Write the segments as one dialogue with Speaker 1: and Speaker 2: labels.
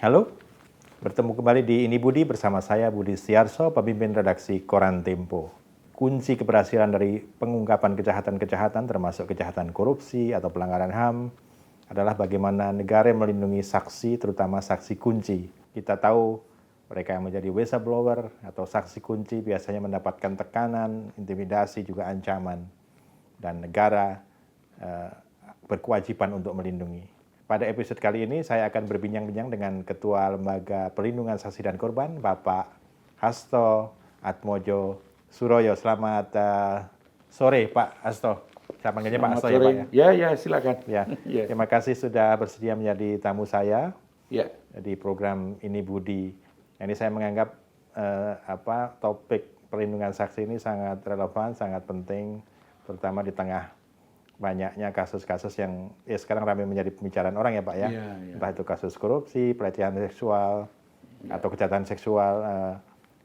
Speaker 1: Halo, bertemu kembali di Ini Budi bersama saya Budi Setiarso, pemimpin redaksi Koran Tempo. Kunci keberhasilan dari pengungkapan kejahatan-kejahatan termasuk kejahatan korupsi atau pelanggaran HAM adalah bagaimana negara melindungi saksi, terutama saksi kunci. Kita tahu mereka yang menjadi whistleblower atau saksi kunci biasanya mendapatkan tekanan, intimidasi, juga ancaman. Dan negara berkewajiban untuk melindungi. Pada episode kali ini saya akan berbincang-bincang dengan Ketua Lembaga Perlindungan Saksi dan Korban, Bapak Hasto Atmojo Suroyo. Selamat sore Pak Hasto. Saya panggilnya Pak Hasto
Speaker 2: sore.
Speaker 1: Ya Pak ya?
Speaker 2: Ya, silakan.
Speaker 1: Ya. Terima kasih sudah bersedia menjadi tamu saya di program Ini Budi. Ini saya menganggap topik perlindungan saksi ini sangat relevan, sangat penting, terutama di tengah banyaknya kasus-kasus yang sekarang ramai menjadi pembicaraan orang ya Pak ya. Entah itu kasus korupsi, pelecehan seksual, atau kejahatan seksual,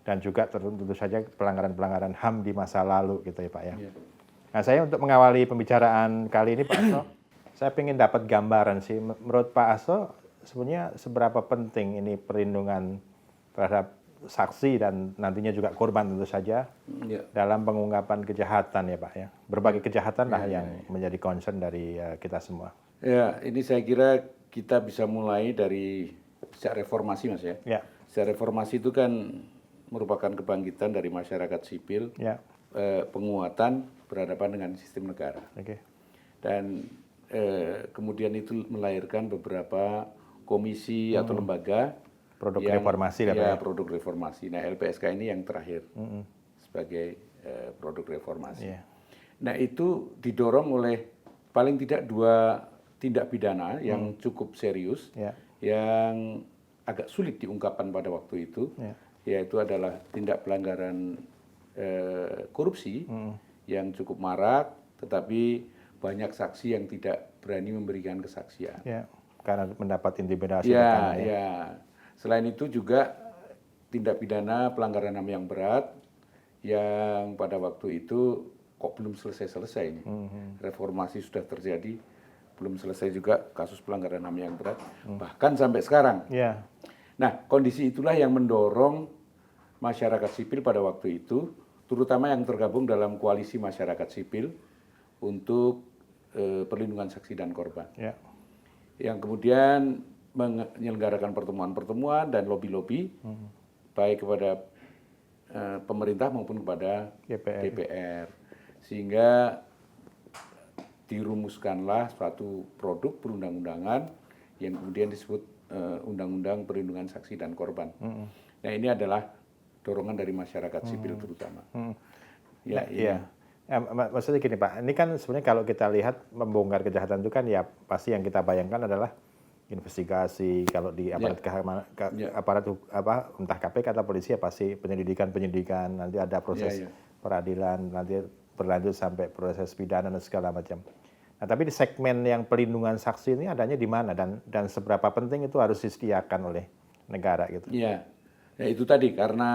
Speaker 1: dan juga tentu saja pelanggaran-pelanggaran HAM di masa lalu gitu ya Pak ya. Nah saya untuk mengawali pembicaraan kali ini Pak Hasto, saya ingin dapat gambaran sih, menurut Pak Hasto sebenarnya seberapa penting ini perlindungan terhadap saksi dan nantinya juga korban tentu saja dalam pengungkapan kejahatan ya Pak ya. Berbagai kejahatan lah yang menjadi concern dari kita semua.
Speaker 2: Ya, ini saya kira kita bisa mulai dari sejak reformasi Mas ya. Sejak reformasi itu kan merupakan kebangkitan dari masyarakat sipil, penguatan berhadapan dengan sistem negara. Dan kemudian itu melahirkan beberapa komisi atau lembaga
Speaker 1: produk reformasi lah
Speaker 2: produk reformasi. Nah, LPSK ini yang terakhir sebagai produk reformasi. Nah, itu didorong oleh paling tidak dua tindak pidana yang cukup serius, yang agak sulit diungkapkan pada waktu itu, yaitu adalah tindak pelanggaran korupsi yang cukup marak, tetapi banyak saksi yang tidak berani memberikan kesaksian.
Speaker 1: Karena mendapat intimidasi.
Speaker 2: Selain itu juga tindak pidana pelanggaran HAM yang berat yang pada waktu itu kok belum selesai-selesai ini. Reformasi sudah terjadi, belum selesai juga kasus pelanggaran HAM yang berat, bahkan sampai sekarang. Nah, kondisi itulah yang mendorong masyarakat sipil pada waktu itu, terutama yang tergabung dalam koalisi masyarakat sipil untuk perlindungan saksi dan korban. Yang kemudian menyelenggarakan pertemuan-pertemuan dan lobby-lobby baik kepada pemerintah maupun kepada DPR, sehingga dirumuskanlah suatu produk perundang-undangan yang kemudian disebut Undang-Undang Perlindungan Saksi dan Korban. Nah, ini adalah dorongan dari masyarakat sipil terutama.
Speaker 1: Maksudnya gini Pak, ini kan sebenarnya kalau kita lihat membongkar kejahatan itu kan ya pasti yang kita bayangkan adalah investigasi, kalau di aparat aparat entah KPK atau polisi ya pasti penyidikan, nanti ada proses peradilan, nanti berlanjut sampai proses pidana dan segala macam. Nah, tapi di segmen yang pelindungan saksi ini adanya di mana dan seberapa penting itu harus disediakan oleh negara gitu.
Speaker 2: Iya. Ya itu tadi karena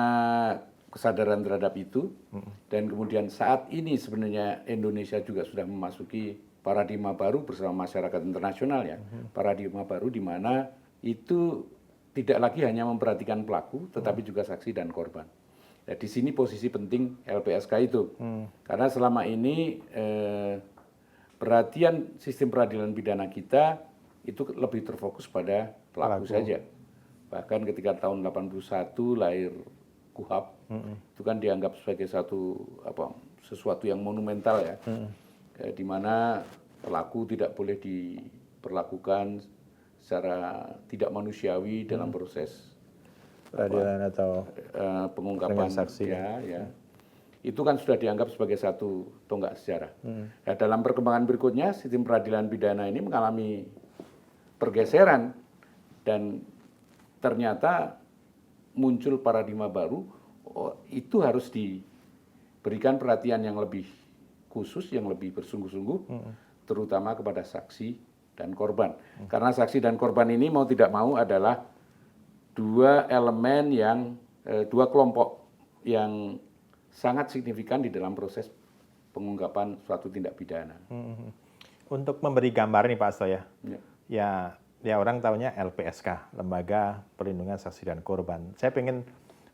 Speaker 2: kesadaran terhadap itu dan kemudian saat ini sebenarnya Indonesia juga sudah memasuki paradigma baru bersama masyarakat internasional ya. Paradigma baru di mana itu tidak lagi hanya memperhatikan pelaku tetapi juga saksi dan korban. Ya, di sini posisi penting LPSK itu. Karena selama ini perhatian sistem peradilan pidana kita itu lebih terfokus pada pelaku saja. Bahkan ketika tahun 81 lahir KUHP, itu kan dianggap sebagai sesuatu yang monumental ya. Di mana pelaku tidak boleh diperlakukan secara tidak manusiawi dalam proses
Speaker 1: peradilan atau
Speaker 2: pengungkapan
Speaker 1: saksi.
Speaker 2: Ya. Itu kan sudah dianggap sebagai satu tonggak sejarah. Nah, dalam perkembangan berikutnya sistem peradilan pidana ini mengalami pergeseran dan ternyata muncul paradigma baru, itu harus diberikan perhatian yang lebih khusus, yang lebih bersungguh-sungguh, terutama kepada saksi dan korban. Karena saksi dan korban ini mau tidak mau adalah dua kelompok yang sangat signifikan di dalam proses pengungkapan suatu tindak pidana.
Speaker 1: Untuk memberi gambar nih Pak Asto ya orang tahunya LPSK, Lembaga Perlindungan Saksi dan Korban. Saya pengen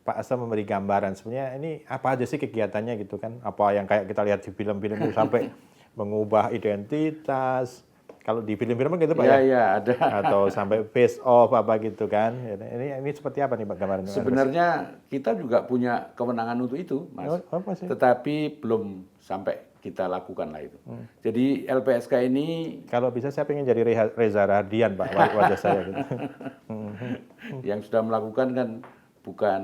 Speaker 1: Pak Asto memberi gambaran sebenarnya ini apa aja sih kegiatannya gitu kan? Apa yang kayak kita lihat di film-film itu sampai mengubah identitas. Kalau di film-film gitu Pak
Speaker 2: Iya, ada.
Speaker 1: Atau sampai face off apa gitu kan. Ini seperti apa nih Pak gambarannya?
Speaker 2: Sebenarnya kita juga punya kewenangan untuk itu, Mas.
Speaker 1: Apa sih?
Speaker 2: Tetapi belum sampai kita lakukan lah itu. Jadi LPSK ini
Speaker 1: kalau bisa saya pengen jadi Reza Radian Pak wajah saya gitu.
Speaker 2: Yang sudah melakukan kan bukan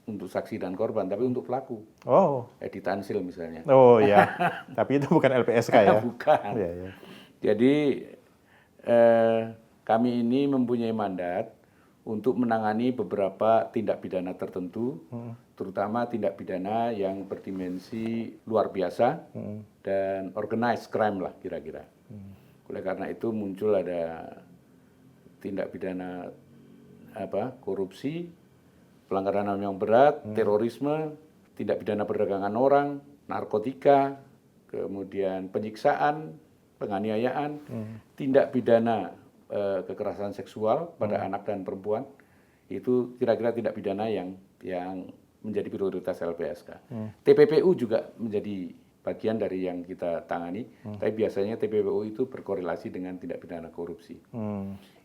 Speaker 2: untuk saksi dan korban, tapi untuk pelaku. Edi Tansil misalnya.
Speaker 1: Oh ya, tapi itu bukan LPSK ya?
Speaker 2: Bukan.
Speaker 1: Ya.
Speaker 2: Jadi kami ini mempunyai mandat untuk menangani beberapa tindak pidana tertentu, terutama tindak pidana yang berdimensi luar biasa dan organized crime lah kira-kira. Oleh karena itu muncul ada tindak pidana korupsi, pelanggaran HAM yang berat, terorisme, tindak pidana perdagangan orang, narkotika, kemudian penyiksaan, penganiayaan, tindak pidana kekerasan seksual pada anak dan perempuan. Itu kira-kira tindak pidana yang menjadi prioritas LPSK. TPPU juga menjadi bagian dari yang kita tangani, tapi biasanya TPPU itu berkorelasi dengan tindak pidana korupsi.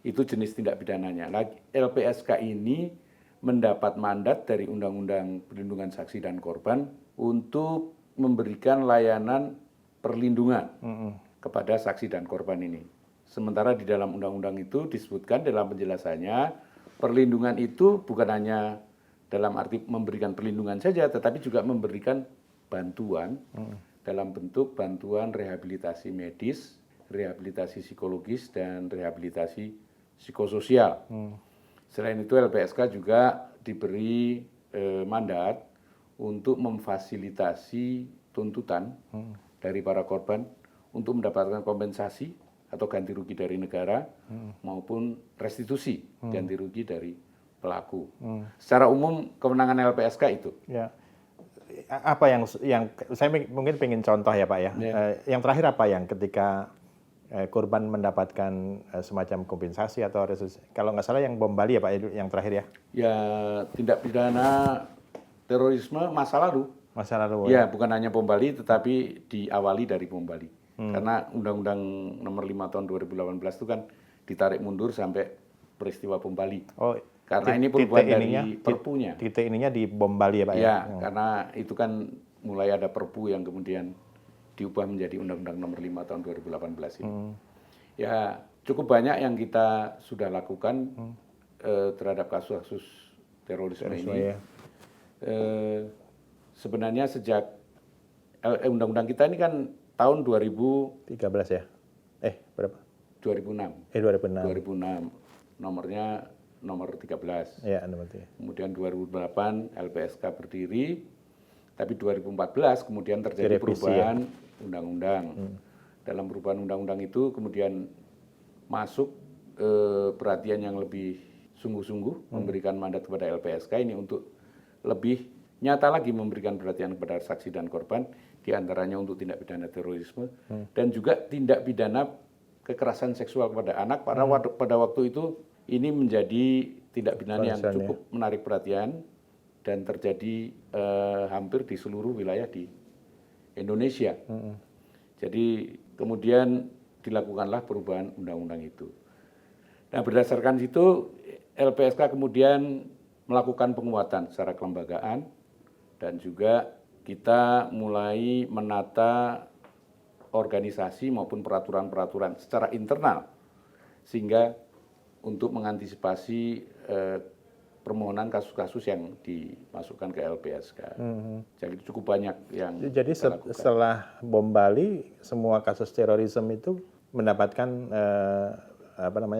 Speaker 2: Itu jenis tindak pidananya. LPSK ini mendapat mandat dari Undang-Undang Perlindungan Saksi dan Korban untuk memberikan layanan perlindungan kepada saksi dan korban ini. Sementara di dalam undang-undang itu disebutkan dalam penjelasannya, perlindungan itu bukan hanya dalam arti memberikan perlindungan saja, tetapi juga memberikan bantuan dalam bentuk bantuan rehabilitasi medis, rehabilitasi psikologis, dan rehabilitasi psikososial. Selain itu LPSK juga diberi mandat untuk memfasilitasi tuntutan dari para korban untuk mendapatkan kompensasi atau ganti rugi dari negara maupun restitusi ganti rugi dari pelaku. Secara umum kewenangan LPSK itu.
Speaker 1: Ya. Apa yang saya mungkin pengen contoh ya Pak ya. Yang terakhir apa yang ketika korban mendapatkan semacam kompensasi atau restitusi? Kalau nggak salah yang bom Bali ya Pak yang terakhir ya?
Speaker 2: Ya tindak pidana terorisme masa lalu.
Speaker 1: Masa lalu.
Speaker 2: Ya bukan hanya bom Bali tetapi diawali dari bom Bali. Karena Undang-Undang Nomor 5 Tahun 2018 itu kan ditarik mundur sampai peristiwa bom Bali. Karena ini perubahan dari perpunya.
Speaker 1: Titik ininya di bom Bali ya Pak ya?
Speaker 2: Ya, karena itu kan mulai ada perpu yang kemudian diubah menjadi Undang-Undang Nomor 5 Tahun 2018 ini. Ya cukup banyak yang kita sudah lakukan terhadap kasus-kasus terorisme ini.
Speaker 1: Ya.
Speaker 2: Sebenarnya sejak Undang-Undang kita ini kan tahun 2013
Speaker 1: ya? Berapa?
Speaker 2: 2006.
Speaker 1: 2006.
Speaker 2: 2006 nomornya nomor 13.
Speaker 1: Ya, nomor 3.
Speaker 2: Kemudian 2008 LPSK berdiri, tapi 2014 kemudian terjadi perubahan undang-undang. Dalam perubahan undang-undang itu kemudian masuk perhatian yang lebih sungguh-sungguh memberikan mandat kepada LPSK ini untuk lebih nyata lagi memberikan perhatian kepada saksi dan korban, diantaranya untuk tindak pidana terorisme dan juga tindak pidana kekerasan seksual kepada anak. Pada waktu itu ini menjadi tindak pidana yang cukup menarik perhatian dan terjadi hampir di seluruh wilayah di Indonesia. Jadi kemudian dilakukanlah perubahan undang-undang itu. Nah, berdasarkan itu LPSK kemudian melakukan penguatan secara kelembagaan dan juga kita mulai menata organisasi maupun peraturan-peraturan secara internal sehingga untuk mengantisipasi permohonan kasus-kasus yang dimasukkan ke LPSK. Jadi cukup banyak yang
Speaker 1: jadi setelah bom Bali, semua kasus terorisme itu mendapatkan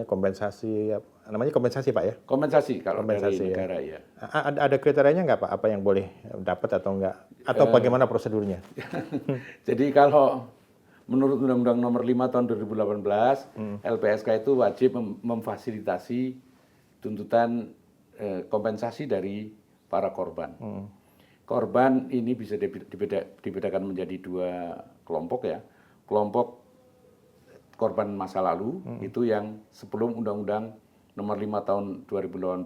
Speaker 1: kompensasi, namanya kompensasi Pak ya?
Speaker 2: Kompensasi kalau kompensasi dari negara ya.
Speaker 1: Ada kriterianya nggak Pak? Apa yang boleh dapat atau enggak? Atau bagaimana prosedurnya?
Speaker 2: Jadi kalau menurut Undang-Undang Nomor 5 Tahun 2018, LPSK itu wajib memfasilitasi tuntutan kompensasi dari para korban. Korban ini bisa dibedakan menjadi dua kelompok ya. Kelompok korban masa lalu itu yang sebelum Undang-Undang Nomor 5 Tahun 2018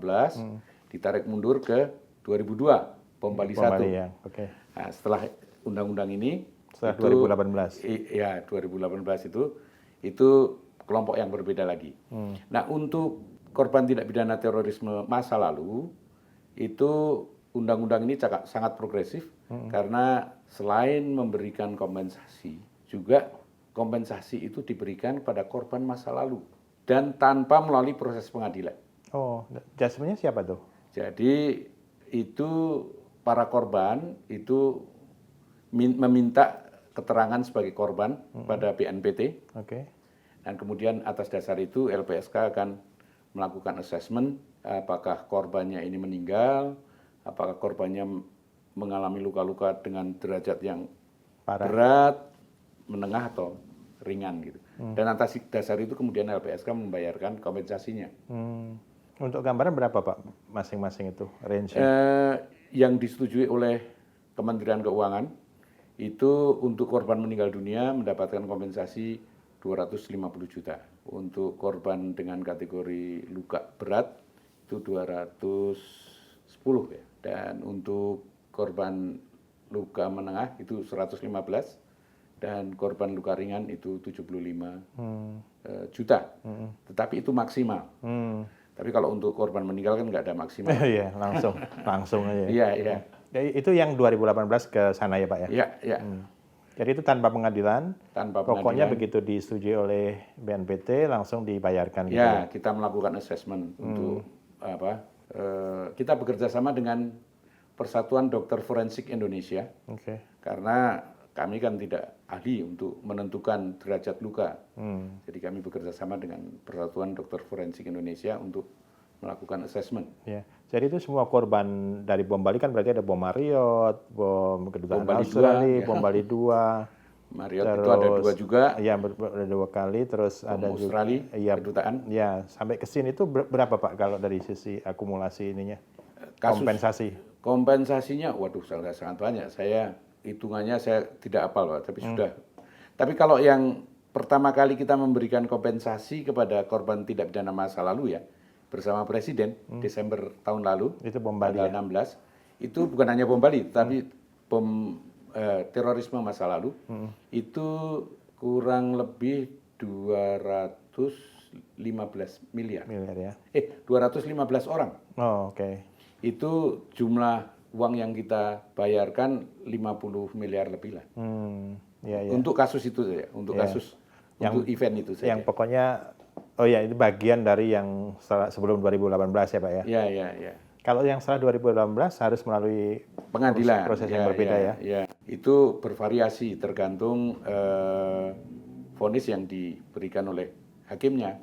Speaker 2: ditarik mundur ke 2002 bom Bali 1.
Speaker 1: Ya. Okay.
Speaker 2: Nah, setelah undang-undang ini
Speaker 1: setelah
Speaker 2: itu,
Speaker 1: 2018.
Speaker 2: Ya, 2018 itu kelompok yang berbeda lagi. Nah, untuk korban tindak pidana terorisme masa lalu itu undang-undang ini sangat progresif karena selain memberikan kompensasi juga kompensasi itu diberikan pada korban masa lalu dan tanpa melalui proses pengadilan.
Speaker 1: Oh, judgementnya siapa tuh?
Speaker 2: Jadi itu para korban itu meminta keterangan sebagai korban pada BNPT.
Speaker 1: Okay.
Speaker 2: Dan kemudian atas dasar itu LPSK akan melakukan assessment apakah korbannya ini meninggal, apakah korbannya mengalami luka-luka dengan derajat yang berat, menengah atau ringan gitu. Dan atas dasar itu kemudian LPSK membayarkan kompensasinya.
Speaker 1: Untuk gambaran berapa Pak masing-masing itu range?
Speaker 2: Yang disetujui oleh Kementerian Keuangan itu untuk korban meninggal dunia mendapatkan kompensasi 250 juta. Untuk korban dengan kategori luka berat itu 210 ya. Dan untuk korban luka menengah itu 115 dan korban luka ringan itu 75 juta. Tetapi itu maksimal. Tapi kalau untuk korban meninggal kan nggak ada maksimal.
Speaker 1: Iya, langsung aja.
Speaker 2: Iya.
Speaker 1: Itu yang 2018 ke sana ya Pak ya?
Speaker 2: Iya.
Speaker 1: Jadi itu tanpa pengadilan, pokoknya begitu disetujui oleh BNPT langsung dibayarkan gitu
Speaker 2: ya? Kita melakukan assessment untuk kita bekerja sama dengan Persatuan Dokter Forensik Indonesia. Karena kami kan tidak ahli untuk menentukan derajat luka. Jadi kami bekerja sama dengan Persatuan Dokter Forensik Indonesia untuk melakukan assessment.
Speaker 1: Ya. Jadi itu semua korban dari bom Bali kan berarti ada bom Marriott, bom Kedutaan Australia, bom Bali 2.
Speaker 2: Marriott terus, itu ada 2 juga.
Speaker 1: Iya, ada 2 kali. Terus
Speaker 2: bom
Speaker 1: ada
Speaker 2: Australia,
Speaker 1: juga
Speaker 2: Kedutaan.
Speaker 1: Ya, sampai ke sini itu berapa Pak kalau dari sisi akumulasi ininya? Kompensasi.
Speaker 2: Kompensasinya, waduh sangat banyak. Hitungannya saya tidak hafal Pak, tapi sudah. Tapi kalau yang pertama kali kita memberikan kompensasi kepada korban tindak pidana masa lalu ya, bersama Presiden Desember tahun lalu,
Speaker 1: itu bom Bali
Speaker 2: tanggal 16, itu bukan hanya bom Bali, tapi bom terorisme masa lalu, itu kurang lebih 215 miliar.
Speaker 1: Ya.
Speaker 2: 215 orang.
Speaker 1: Oh, oke.
Speaker 2: Itu jumlah uang yang kita bayarkan 50 miliar lebih lah.
Speaker 1: Ya.
Speaker 2: Untuk kasus itu saja, untuk kasus untuk event itu saja.
Speaker 1: Yang pokoknya ini bagian dari yang sebelum 2018 ya Pak ya?
Speaker 2: Iya.
Speaker 1: Kalau yang setelah 2018 harus melalui
Speaker 2: pengadilan.
Speaker 1: Proses yang berbeda ya?
Speaker 2: Ya, itu bervariasi tergantung vonis yang diberikan oleh hakimnya.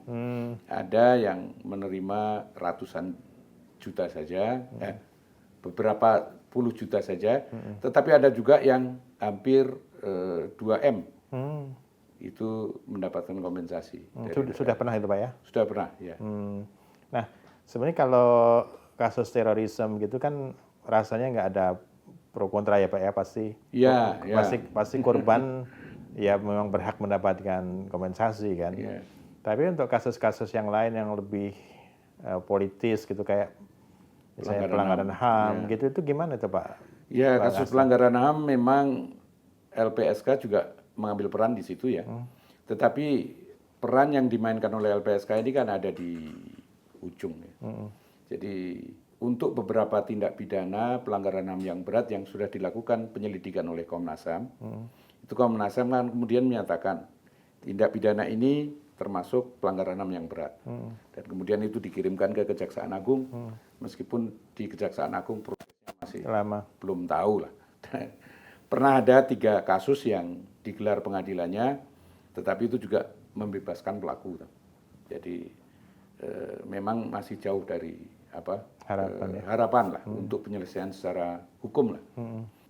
Speaker 2: Ada yang menerima ratusan juta saja, beberapa puluh juta saja, tetapi ada juga yang hampir 2M itu mendapatkan kompensasi.
Speaker 1: Sudah pernah itu Pak ya?
Speaker 2: Sudah pernah, ya.
Speaker 1: Nah, sebenarnya kalau kasus terorisme gitu kan rasanya nggak ada pro kontra ya Pak ya, pasti korban ya memang berhak mendapatkan kompensasi kan. Tapi untuk kasus-kasus yang lain yang lebih politis gitu kayak misalnya pelanggaran HAM gitu, itu gimana itu Pak?
Speaker 2: Ya, kasus pelanggaran HAM memang LPSK juga mengambil peran di situ ya. Tetapi peran yang dimainkan oleh LPSK ini kan ada di ujung ya. Jadi untuk beberapa tindak pidana pelanggaran HAM yang berat yang sudah dilakukan penyelidikan oleh Komnas HAM, itu Komnas HAM kan kemudian menyatakan tindak pidana ini termasuk pelanggaran HAM yang berat. Dan kemudian itu dikirimkan ke Kejaksaan Agung, meskipun di Kejaksaan Agung prosesnya masih lama, belum tahu lah. Pernah ada 3 kasus yang digelar pengadilannya, tetapi itu juga membebaskan pelaku. Jadi memang masih jauh dari harapan lah untuk penyelesaian secara hukum lah.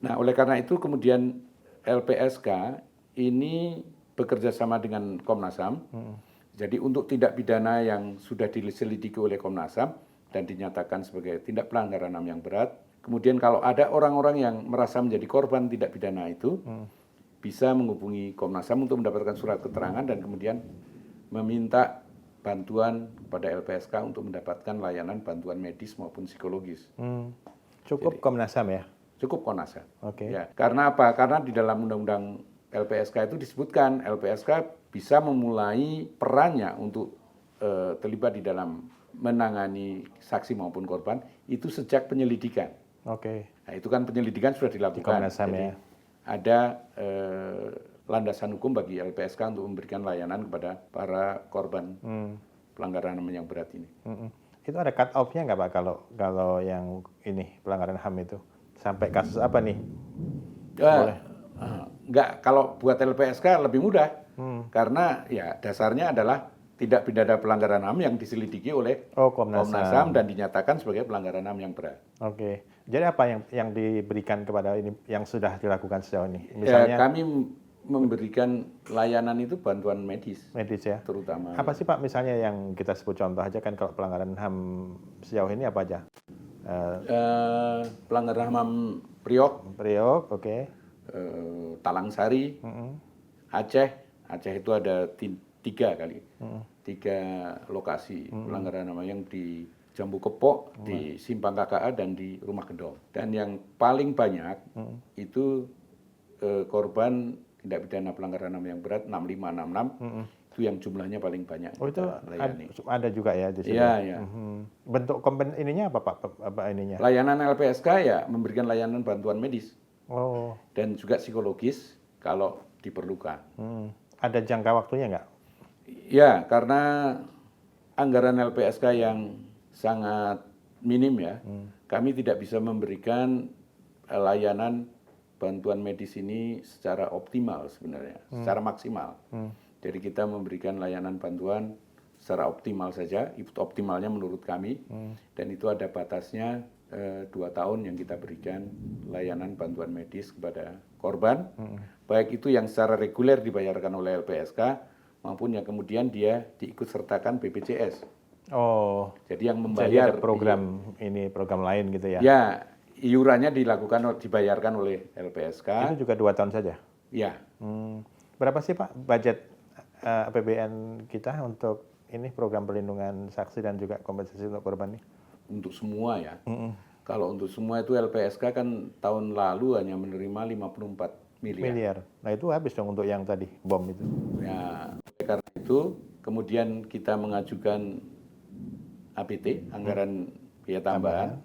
Speaker 2: Nah, oleh karena itu kemudian LPSK ini bekerja sama dengan Komnas HAM. Jadi untuk tindak pidana yang sudah diselidiki oleh Komnas HAM dan dinyatakan sebagai tindak pelanggaran HAM yang berat, kemudian kalau ada orang-orang yang merasa menjadi korban tindak pidana itu, bisa menghubungi Komnas HAM untuk mendapatkan surat keterangan dan kemudian meminta bantuan kepada LPSK untuk mendapatkan layanan bantuan medis maupun psikologis.
Speaker 1: Cukup Komnas HAM ya?
Speaker 2: Cukup Komnas HAM.
Speaker 1: Okay.
Speaker 2: Ya, karena apa? Karena di dalam Undang-Undang LPSK itu disebutkan LPSK bisa memulai perannya untuk terlibat di dalam menangani saksi maupun korban itu sejak penyelidikan. Nah, itu kan penyelidikan sudah dilakukan.
Speaker 1: Di Komnas HAM ya.
Speaker 2: Ada landasan hukum bagi LPSK untuk memberikan layanan kepada para korban pelanggaran HAM yang berat ini.
Speaker 1: Itu ada cut off-nya nggak Pak kalau yang ini pelanggaran HAM itu? Sampai kasus apa nih?
Speaker 2: Boleh. Enggak, kalau buat LPSK lebih mudah. Karena ya dasarnya adalah tindak pidana pelanggaran HAM yang diselidiki oleh Komnas HAM dan dinyatakan sebagai pelanggaran HAM yang berat.
Speaker 1: Jadi apa yang diberikan kepada ini yang sudah dilakukan sejauh ini?
Speaker 2: Misalnya, ya, kami memberikan layanan itu bantuan medis
Speaker 1: ya,
Speaker 2: terutama.
Speaker 1: Apa sih Pak misalnya yang kita sebut contoh aja kan kalau pelanggaran HAM sejauh ini apa aja?
Speaker 2: Pelanggaran HAM Priok, Talang Sari, Aceh itu ada 3 lokasi pelanggaran HAM yang di Jambu Kepok, di Simpang KKA, dan di Rumah Gedong. Dan yang paling banyak itu korban tindak pidana pelanggaran HAM yang berat 6566, itu yang jumlahnya paling banyak.
Speaker 1: Itu ada juga ya di sini?
Speaker 2: Iya.
Speaker 1: Bentuk ininya apa Pak? Ininya?
Speaker 2: Layanan LPSK ya memberikan layanan bantuan medis. Dan juga psikologis kalau diperlukan.
Speaker 1: Ada jangka waktunya nggak?
Speaker 2: Ya, karena anggaran LPSK yang sangat minim ya, kami tidak bisa memberikan layanan bantuan medis ini secara optimal sebenarnya, secara maksimal. Jadi kita memberikan layanan bantuan secara optimal saja, optimalnya menurut kami, dan itu ada batasnya 2 tahun yang kita berikan layanan bantuan medis kepada korban, baik itu yang secara reguler dibayarkan oleh LPSK, maupun yang kemudian dia diikutsertakan BPJS.
Speaker 1: Jadi yang membayar. Jadi ada program lain gitu ya?
Speaker 2: Ya, iurannya dibayarkan oleh LPSK.
Speaker 1: Itu juga 2 tahun saja?
Speaker 2: Ya.
Speaker 1: Berapa sih Pak budget APBN kita untuk ini program perlindungan saksi dan juga kompensasi untuk korban ini?
Speaker 2: Untuk semua ya. Kalau untuk semua itu LPSK kan tahun lalu hanya menerima 54 miliar.
Speaker 1: Nah itu habis dong untuk yang tadi bom itu.
Speaker 2: Ya, karena itu kemudian kita mengajukan APT, anggaran biaya tambahan,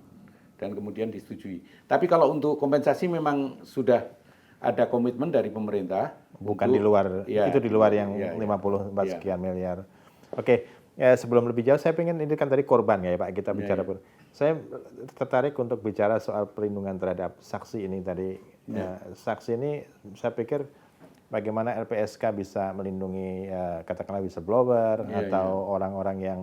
Speaker 2: dan kemudian disetujui. Tapi kalau untuk kompensasi memang sudah ada komitmen dari pemerintah.
Speaker 1: Bukan di luar, itu di luar yang 54 sekian miliar. Sebelum lebih jauh, saya ingin, ini kan tadi korban ya Pak, kita bicara. Saya tertarik untuk bicara soal perlindungan terhadap saksi ini tadi. Saksi ini saya pikir bagaimana LPSK bisa melindungi katakanlah whistleblower atau orang-orang yang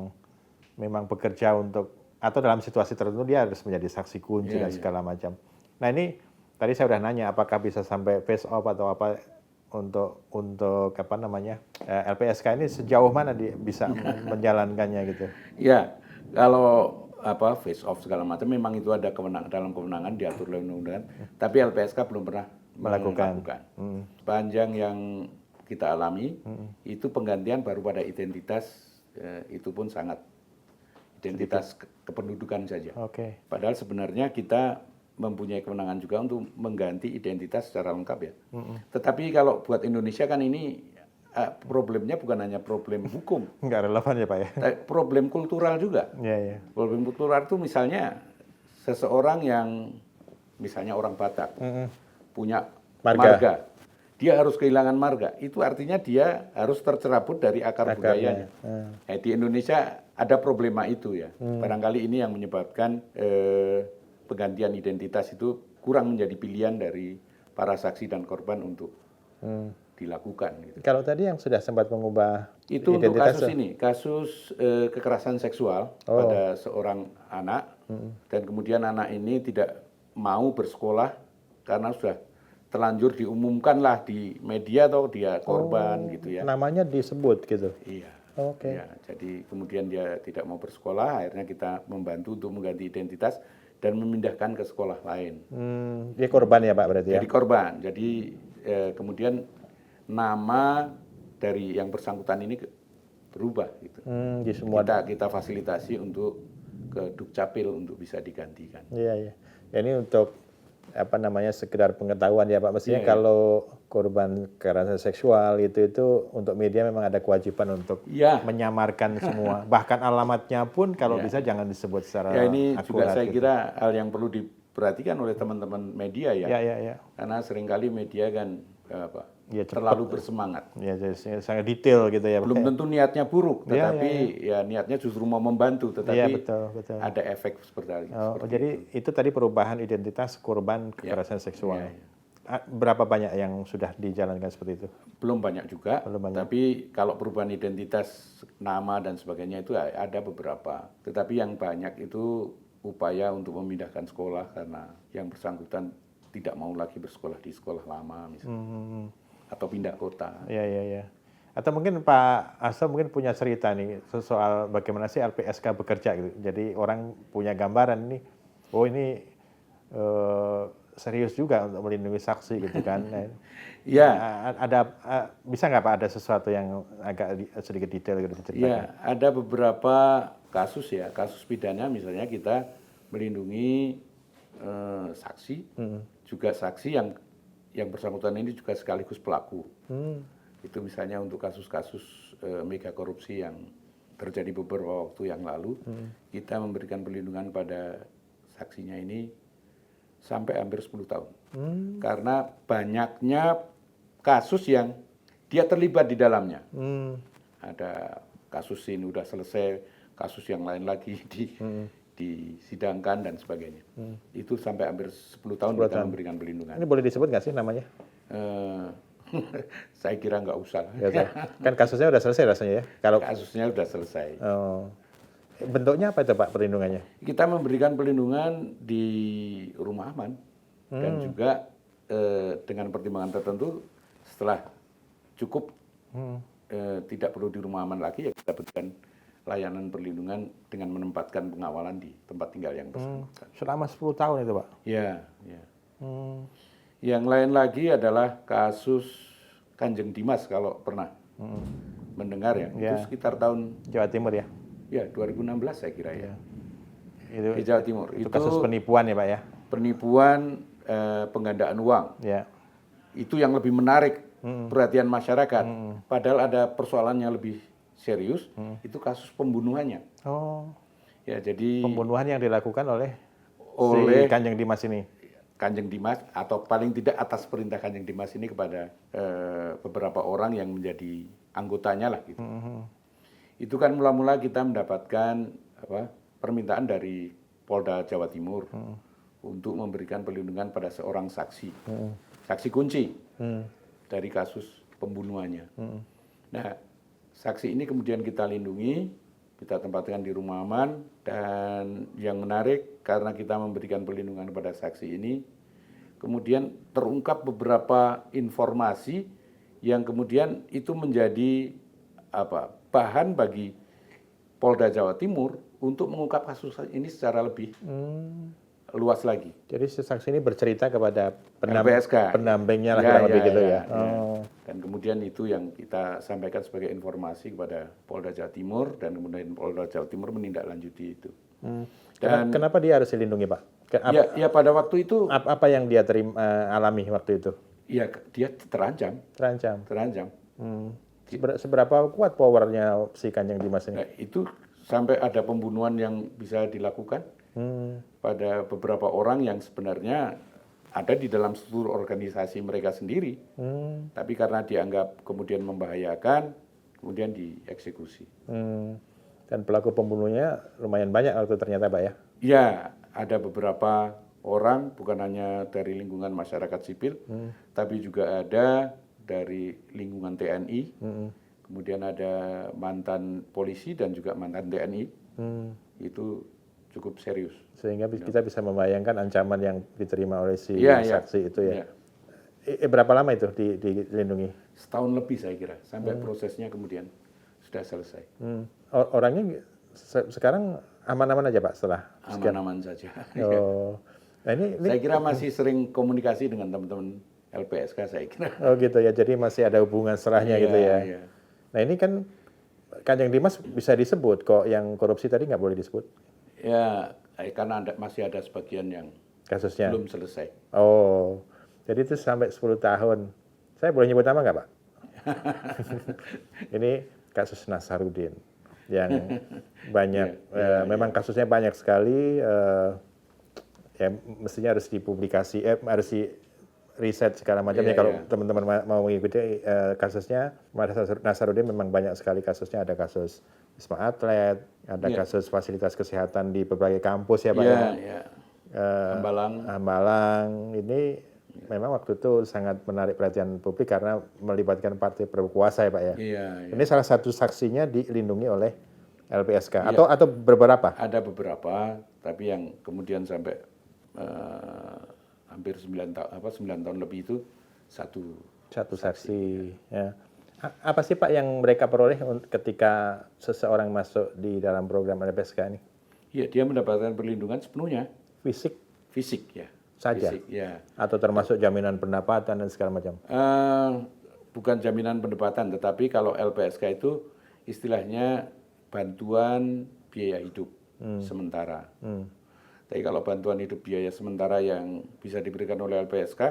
Speaker 1: memang bekerja untuk atau dalam situasi tertentu dia harus menjadi saksi kunci dan segala macam. Nah ini tadi saya udah nanya apakah bisa sampai face off atau apa untuk apa namanya LPSK ini sejauh mana dia bisa menjalankannya gitu?
Speaker 2: Ya, kalau apa face off segala macam memang itu ada dalam kewenangan diatur oleh undang-undang, tapi LPSK belum pernah melakukan. Sepanjang yang kita alami itu penggantian baru pada identitas, itu pun sangat identitas kependudukan saja. Padahal sebenarnya kita mempunyai kewenangan juga untuk mengganti identitas secara lengkap ya. Tetapi kalau buat Indonesia kan ini problemnya bukan hanya problem hukum.
Speaker 1: Nggak relevan ya Pak ya?
Speaker 2: Problem kultural juga. Problem kultural itu misalnya seseorang yang misalnya orang Batak punya marga. Dia harus kehilangan marga. Itu artinya dia harus tercerabut dari akar budayanya. Di Indonesia ada problema itu ya. Barangkali ini yang menyebabkan penggantian identitas itu kurang menjadi pilihan dari para saksi dan korban untuk dilakukan. Gitu.
Speaker 1: Kalau tadi yang sudah sempat mengubah
Speaker 2: itu untuk kasus ini, kasus kekerasan seksual pada seorang anak dan kemudian anak ini tidak mau bersekolah karena sudah terlanjur diumumkanlah di media atau dia korban gitu ya.
Speaker 1: Namanya disebut gitu.
Speaker 2: Iya. Ya, jadi kemudian dia tidak mau bersekolah, akhirnya kita membantu untuk mengganti identitas dan memindahkan ke sekolah lain.
Speaker 1: Dia korban ya Pak berarti ya?
Speaker 2: Jadi korban. Jadi kemudian nama dari yang bersangkutan ini berubah gitu.
Speaker 1: Di semua
Speaker 2: kita fasilitasi untuk ke Dukcapil untuk bisa digantikan.
Speaker 1: Iya. Ya, ini untuk apa namanya sekedar pengetahuan ya Pak. Mestinya kalau korban kekerasan seksual itu untuk media memang ada kewajiban untuk menyamarkan semua. Bahkan alamatnya pun kalau bisa jangan disebut secara
Speaker 2: ini
Speaker 1: akurat.
Speaker 2: Juga saya kira hal yang perlu diperhatikan oleh teman-teman media ya. Karena seringkali media kan terlalu bersemangat.
Speaker 1: Ya, sangat detail gitu ya.
Speaker 2: Belum tentu niatnya buruk, tetapi niatnya justru mau membantu, tetapi
Speaker 1: betul.
Speaker 2: ada efek seperti
Speaker 1: jadi itu tadi perubahan identitas korban kekerasan seksual. Berapa banyak yang sudah dijalankan seperti itu?
Speaker 2: Belum banyak juga, tapi kalau perubahan identitas nama dan sebagainya itu ada beberapa. Tetapi yang banyak itu upaya untuk memindahkan sekolah karena yang bersangkutan tidak mau lagi bersekolah di sekolah lama misalnya. Atau pindah kota.
Speaker 1: Iya. Atau mungkin Pak Hasto mungkin punya cerita nih soal bagaimana sih LPSK bekerja gitu. Jadi orang punya gambaran ini, ini serius juga untuk melindungi saksi gitu kan. Bisa nggak Pak ada sesuatu yang agak sedikit detail gitu diceritakan?
Speaker 2: Iya, ada beberapa kasus ya, kasus pidana misalnya kita melindungi saksi, juga saksi yang bersangkutan ini juga sekaligus pelaku. Itu misalnya untuk kasus-kasus mega korupsi yang terjadi beberapa waktu yang lalu, kita memberikan perlindungan pada saksinya ini sampai hampir 10 tahun. Karena banyaknya kasus yang dia terlibat di dalamnya. Ada kasus ini udah selesai, kasus yang lain lagi disidangkan dan sebagainya. Itu sampai hampir 10 tahun kita memberikan perlindungan.
Speaker 1: Ini boleh disebut nggak sih namanya?
Speaker 2: Saya kira nggak usah.
Speaker 1: Kan kasusnya udah selesai rasanya ya?
Speaker 2: Kasusnya udah selesai.
Speaker 1: Bentuknya apa itu Pak perlindungannya?
Speaker 2: Kita memberikan perlindungan di rumah aman dan juga dengan pertimbangan tertentu setelah cukup tidak perlu di rumah aman lagi ya kita berikan layanan perlindungan dengan menempatkan pengawalan di tempat tinggal yang bersangkutan.
Speaker 1: Selama 10 tahun itu Pak?
Speaker 2: Ya. Yang lain lagi adalah kasus Kanjeng Dimas kalau pernah mendengar ya. Itu sekitar tahun
Speaker 1: Jawa Timur ya?
Speaker 2: Ya 2016 saya kira ya.
Speaker 1: Itu
Speaker 2: di Jawa Timur.
Speaker 1: Itu kasus penipuan ya Pak ya?
Speaker 2: Penipuan penggandaan uang. Itu yang lebih menarik perhatian masyarakat. Padahal ada persoalan yang lebih serius, itu kasus pembunuhannya. Ya, jadi
Speaker 1: pembunuhan yang dilakukan oleh si Kanjeng Dimas ini.
Speaker 2: Kanjeng Dimas atau paling tidak atas perintah Kanjeng Dimas ini kepada beberapa orang yang menjadi anggotanya lah gitu. Itu kan mula-mula kita mendapatkan permintaan dari Polda Jawa Timur untuk memberikan perlindungan pada seorang saksi, saksi kunci dari kasus pembunuhannya. Nah, saksi ini kemudian kita lindungi, kita tempatkan di rumah aman, dan yang menarik karena kita memberikan perlindungan kepada saksi ini, kemudian terungkap beberapa informasi yang kemudian itu menjadi bahan bagi Polda Jawa Timur untuk mengungkap kasus ini secara lebih luas lagi.
Speaker 1: Jadi si saksi ini bercerita kepada
Speaker 2: LPSK,
Speaker 1: pendampingnya lah kurang lebih gitu ya.
Speaker 2: Dan kemudian itu yang kita sampaikan sebagai informasi kepada Polda Jawa Timur, dan kemudian Polda Jawa Timur menindaklanjuti itu.
Speaker 1: Dan kenapa dia harus dilindungi, Pak?
Speaker 2: Ya pada waktu itu
Speaker 1: apa yang dia alami waktu itu?
Speaker 2: Ya dia terancam.
Speaker 1: Terancam. Seberapa kuat powernya si Kanjeng Dimas ini?
Speaker 2: Nah, itu sampai ada pembunuhan yang bisa dilakukan pada beberapa orang yang sebenarnya ada di dalam struktur organisasi mereka sendiri, tapi karena dianggap kemudian membahayakan, kemudian dieksekusi.
Speaker 1: Dan pelaku pembunuhnya lumayan banyak waktu ternyata, Pak ya?
Speaker 2: Ya, ada beberapa orang, bukan hanya dari lingkungan masyarakat sipil, tapi juga ada dari lingkungan TNI, kemudian ada mantan polisi dan juga mantan TNI, itu cukup serius.
Speaker 1: Sehingga kita bisa membayangkan ancaman yang diterima oleh si saksi itu ya. Berapa lama itu dilindungi?
Speaker 2: Setahun lebih saya kira, sampai prosesnya kemudian sudah selesai.
Speaker 1: Orangnya sekarang aman-aman aja Pak setelah sekian?
Speaker 2: Aman-aman saja.
Speaker 1: Nah, ini
Speaker 2: saya kira masih sering komunikasi dengan teman-teman LPSK saya kira.
Speaker 1: Oh gitu ya, jadi masih ada hubungan serahnya gitu ya.
Speaker 2: Iya.
Speaker 1: Nah ini kan Kanjeng Dimas bisa disebut, kok yang korupsi tadi nggak boleh disebut?
Speaker 2: Ya, karena masih ada sebagian yang
Speaker 1: kasusnya
Speaker 2: belum selesai.
Speaker 1: Oh, jadi itu sampai 10 tahun. Saya boleh nyebut nama nggak Pak? Ini kasus Nasarudin yang banyak, memang kasusnya banyak sekali. Ya mestinya harus dipublikasi, harus di riset segala macam ya kalau teman-teman mau mengikuti kasusnya. Nasarudin memang banyak sekali kasusnya, ada kasus Wisma Atlet, ada kasus fasilitas kesehatan di berbagai kampus ya Pak ya. Hambalang ini memang waktu itu sangat menarik perhatian publik karena melibatkan partai berkuasa ya Pak ya. Ini salah satu saksinya dilindungi oleh LPSK atau beberapa? Ada
Speaker 2: beberapa, tapi yang kemudian sampai hampir 9 tahun lebih itu satu
Speaker 1: saksi. Ya. Apa sih Pak yang mereka peroleh ketika seseorang masuk di dalam program LPSK ini?
Speaker 2: Ya, dia mendapatkan perlindungan sepenuhnya. Fisik ya.
Speaker 1: Saja?
Speaker 2: Fisik, ya.
Speaker 1: Atau termasuk jaminan pendapatan dan segala macam?
Speaker 2: Bukan jaminan pendapatan, tetapi kalau LPSK itu istilahnya bantuan biaya hidup sementara. Tapi kalau bantuan hidup biaya sementara yang bisa diberikan oleh LPSK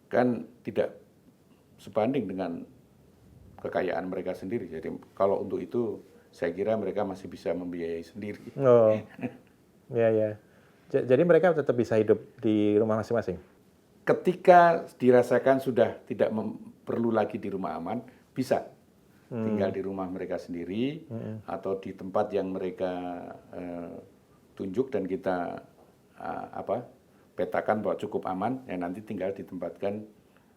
Speaker 2: kan tidak sebanding dengan kekayaan mereka sendiri. Jadi kalau untuk itu saya kira mereka masih bisa membiayai sendiri.
Speaker 1: Oh, ya. Jadi mereka tetap bisa hidup di rumah masing-masing?
Speaker 2: Ketika dirasakan sudah tidak perlu lagi di rumah aman, bisa tinggal di rumah mereka sendiri atau di tempat yang mereka tunjuk dan kita petakan bahwa cukup aman, ya nanti tinggal ditempatkan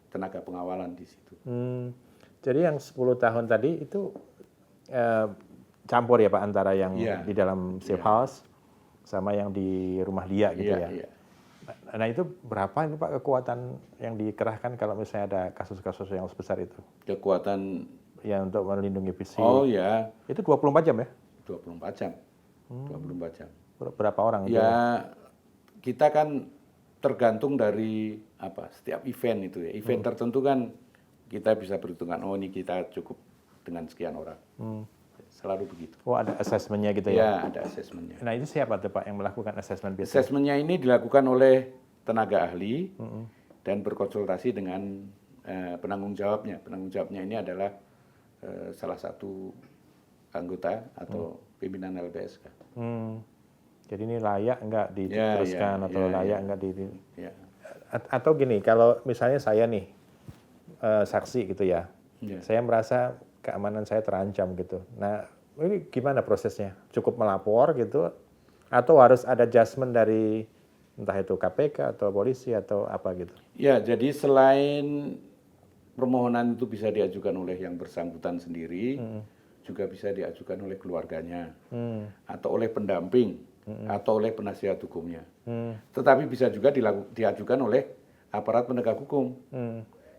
Speaker 2: tenaga pengawalan di situ.
Speaker 1: Jadi yang 10 tahun tadi itu campur ya Pak antara yang di dalam safe house sama yang di rumah dia gitu ya. Nah itu berapa ini Pak kekuatan yang dikerahkan kalau misalnya ada kasus-kasus yang sebesar itu?
Speaker 2: Kekuatan
Speaker 1: ya untuk melindungi fisik.
Speaker 2: Oh ya.
Speaker 1: Itu 24 jam ya?
Speaker 2: 24 jam. 24 jam.
Speaker 1: Berapa orang?
Speaker 2: Ya kita kan tergantung dari setiap event itu ya. Event tertentu kan kita bisa berhitungan, oh ini kita cukup dengan sekian orang. Selalu begitu.
Speaker 1: Oh ada asesmennya gitu ya?
Speaker 2: Ya ada asesmennya.
Speaker 1: Nah itu siapa tuh Pak yang melakukan asesmen biasanya?
Speaker 2: Asesmennya ini dilakukan oleh tenaga ahli dan berkonsultasi dengan penanggung jawabnya. Penanggung jawabnya ini adalah salah satu anggota atau pimpinan LPSK.
Speaker 1: Jadi ini layak nggak diteruskan atau layak nggak atau gini, kalau misalnya saya nih saksi gitu ya, saya merasa keamanan saya terancam gitu. Nah ini gimana prosesnya? Cukup melapor gitu atau harus ada adjustment dari entah itu KPK atau polisi atau apa gitu?
Speaker 2: Ya jadi selain permohonan itu bisa diajukan oleh yang bersangkutan sendiri, juga bisa diajukan oleh keluarganya, atau oleh pendamping, atau oleh penasihat hukumnya. Tetapi bisa juga diajukan oleh aparat penegak hukum.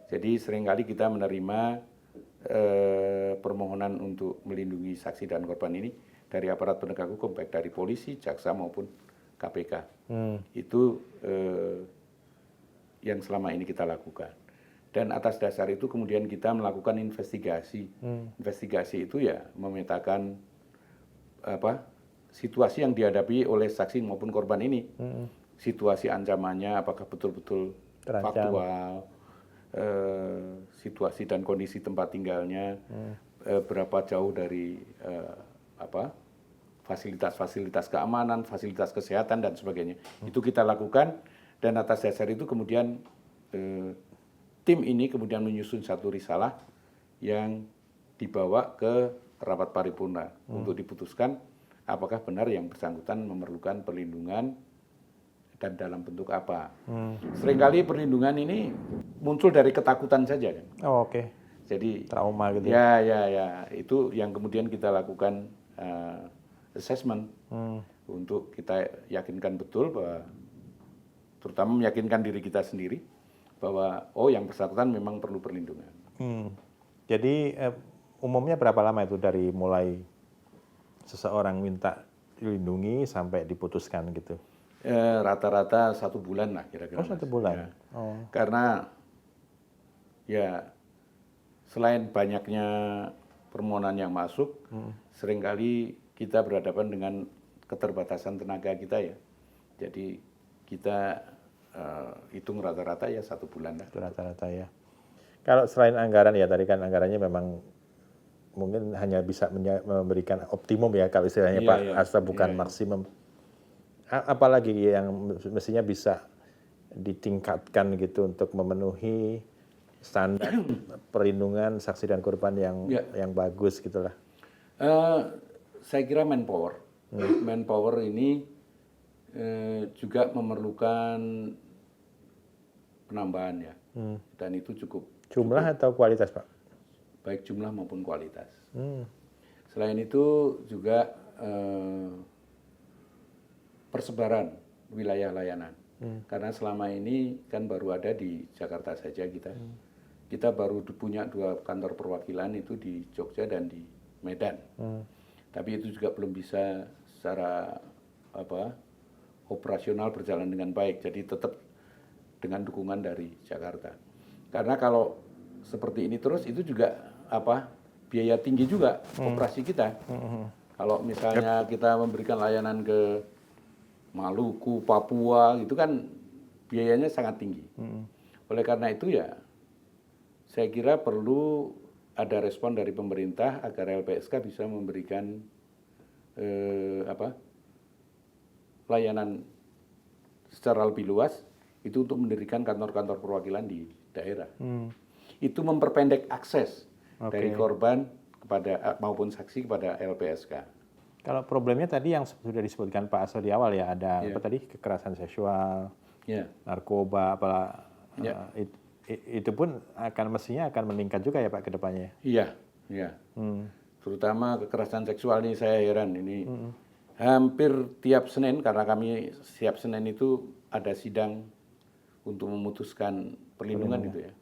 Speaker 2: Jadi seringkali kita menerima permohonan untuk melindungi saksi dan korban ini dari aparat penegak hukum, baik dari polisi, jaksa maupun KPK. Itu yang selama ini kita lakukan. Dan atas dasar itu kemudian kita melakukan investigasi. Investigasi itu ya memetakan situasi yang dihadapi oleh saksi maupun korban ini. Situasi ancamannya apakah betul-betul faktual, situasi dan kondisi tempat tinggalnya, berapa jauh dari fasilitas-fasilitas keamanan, fasilitas kesehatan dan sebagainya. Itu kita lakukan, dan atas dasar itu kemudian tim ini kemudian menyusun satu risalah yang dibawa ke rapat paripurna untuk diputuskan apakah benar yang bersangkutan memerlukan perlindungan dan dalam bentuk apa. Seringkali perlindungan ini muncul dari ketakutan saja kan.
Speaker 1: Oh, oke.
Speaker 2: Jadi
Speaker 1: trauma gitu.
Speaker 2: Ya, itu yang kemudian kita lakukan assessment untuk kita yakinkan betul bahwa, terutama meyakinkan diri kita sendiri bahwa yang bersangkutan memang perlu perlindungan.
Speaker 1: Jadi umumnya berapa lama itu dari mulai seseorang minta dilindungi sampai diputuskan gitu?
Speaker 2: Rata-rata 1 bulan lah kira-kira.
Speaker 1: 1 bulan.
Speaker 2: Ya. Karena ya selain banyaknya permohonan yang masuk, seringkali kita berhadapan dengan keterbatasan tenaga kita ya. Jadi kita hitung rata-rata ya 1 bulan lah.
Speaker 1: Rata-rata ya. Kalau selain anggaran ya, tadi kan anggarannya memang mungkin hanya bisa memberikan optimum ya kalau istilahnya Pak Asta, bukan maksimum. Apalagi yang mestinya bisa ditingkatkan gitu untuk memenuhi standar perlindungan saksi dan korban yang bagus gitulah.
Speaker 2: Saya kira manpower. Manpower ini juga memerlukan penambahan ya. Dan itu cukup.
Speaker 1: Jumlah atau kualitas, Pak?
Speaker 2: Baik jumlah maupun kualitas. Selain itu juga persebaran wilayah layanan. Karena selama ini kan baru ada di Jakarta saja kita. Kita baru punya 2 kantor perwakilan, itu di Jogja dan di Medan. Tapi itu juga belum bisa secara operasional berjalan dengan baik. Jadi tetap dengan dukungan dari Jakarta. Karena kalau seperti ini terus itu juga biaya tinggi juga operasi kita. Kalau misalnya kita memberikan layanan ke Maluku, Papua, itu kan biayanya sangat tinggi. Oleh karena itu ya, saya kira perlu ada respon dari pemerintah agar LPSK bisa memberikan layanan secara lebih luas, itu untuk mendirikan kantor-kantor perwakilan di daerah. Itu memperpendek akses dari korban kepada maupun saksi kepada LPSK.
Speaker 1: Kalau problemnya tadi yang sudah disebutkan Pak Aso di awal ya, ada apa tadi, kekerasan seksual, narkoba, itu pun mestinya akan meningkat juga ya Pak ke depannya.
Speaker 2: Iya. Terutama kekerasan seksual ini saya heran ini. Hampir tiap Senin, karena kami setiap Senin itu ada sidang untuk memutuskan perlindungan itu ya.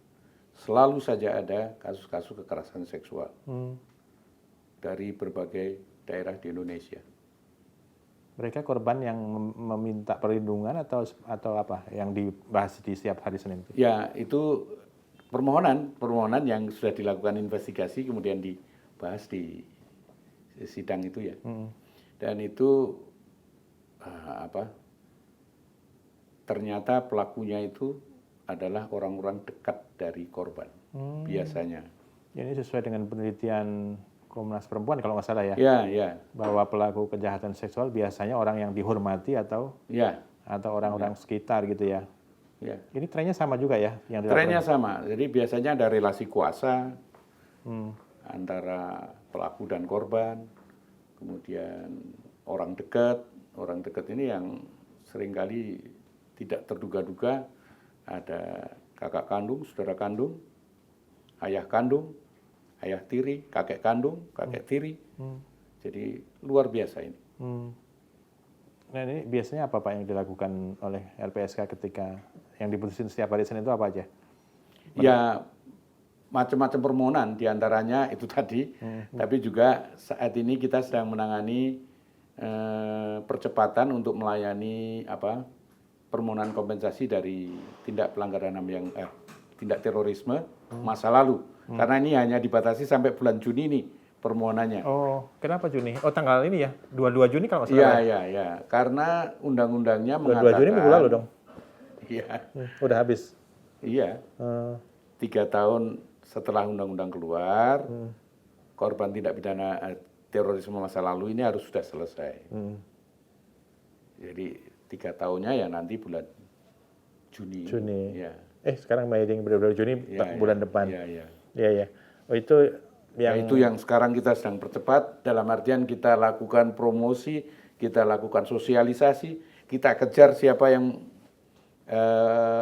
Speaker 2: Selalu saja ada kasus-kasus kekerasan seksual dari berbagai daerah di Indonesia.
Speaker 1: Mereka korban yang meminta perlindungan atau apa yang dibahas di setiap hari Senin itu?
Speaker 2: Ya, itu permohonan yang sudah dilakukan investigasi kemudian dibahas di sidang itu ya. Dan itu ternyata pelakunya itu adalah orang-orang dekat dari korban biasanya.
Speaker 1: Ini sesuai dengan penelitian Komnas Perempuan kalau nggak salah ya?
Speaker 2: Ya.
Speaker 1: Bahwa pelaku kejahatan seksual biasanya orang yang dihormati atau orang-orang sekitar gitu ya? Ya. Ini trennya sama juga ya?
Speaker 2: Trennya sama. Jadi biasanya ada relasi kuasa antara pelaku dan korban, kemudian orang dekat. Orang dekat ini yang seringkali tidak terduga-duga, ada kakak kandung, saudara kandung, ayah kandung, ayah tiri, kakek kandung, kakek tiri. Jadi luar biasa ini.
Speaker 1: Nah ini biasanya apa Pak yang dilakukan oleh LPSK ketika yang diputusin setiap hari Senin itu apa aja?
Speaker 2: Ya macam-macam permohonan, diantaranya itu tadi. Tapi juga saat ini kita sedang menangani percepatan untuk melayani permohonan kompensasi dari tindak pelanggaran HAM yang tindak terorisme masa lalu. Karena ini hanya dibatasi sampai bulan Juni nih permohonannya.
Speaker 1: Oh, kenapa Juni? Oh, tanggal ini ya, 22 Juni kalau nggak salah.
Speaker 2: Iya. Karena undang-undangnya
Speaker 1: 22
Speaker 2: mengatakan.
Speaker 1: Juni minggu lalu dong.
Speaker 2: Iya.
Speaker 1: Udah habis.
Speaker 2: Iya. 3 tahun setelah undang-undang keluar, korban tindak pidana terorisme masa lalu ini harus sudah selesai. Jadi 3 tahunnya ya nanti bulan Juni. Ya.
Speaker 1: Sekarang meeting benar-benar Juni bulan depan. Iya. Oh itu
Speaker 2: itu yang sekarang kita sedang percepat, dalam artian kita lakukan promosi, kita lakukan sosialisasi, kita kejar siapa yang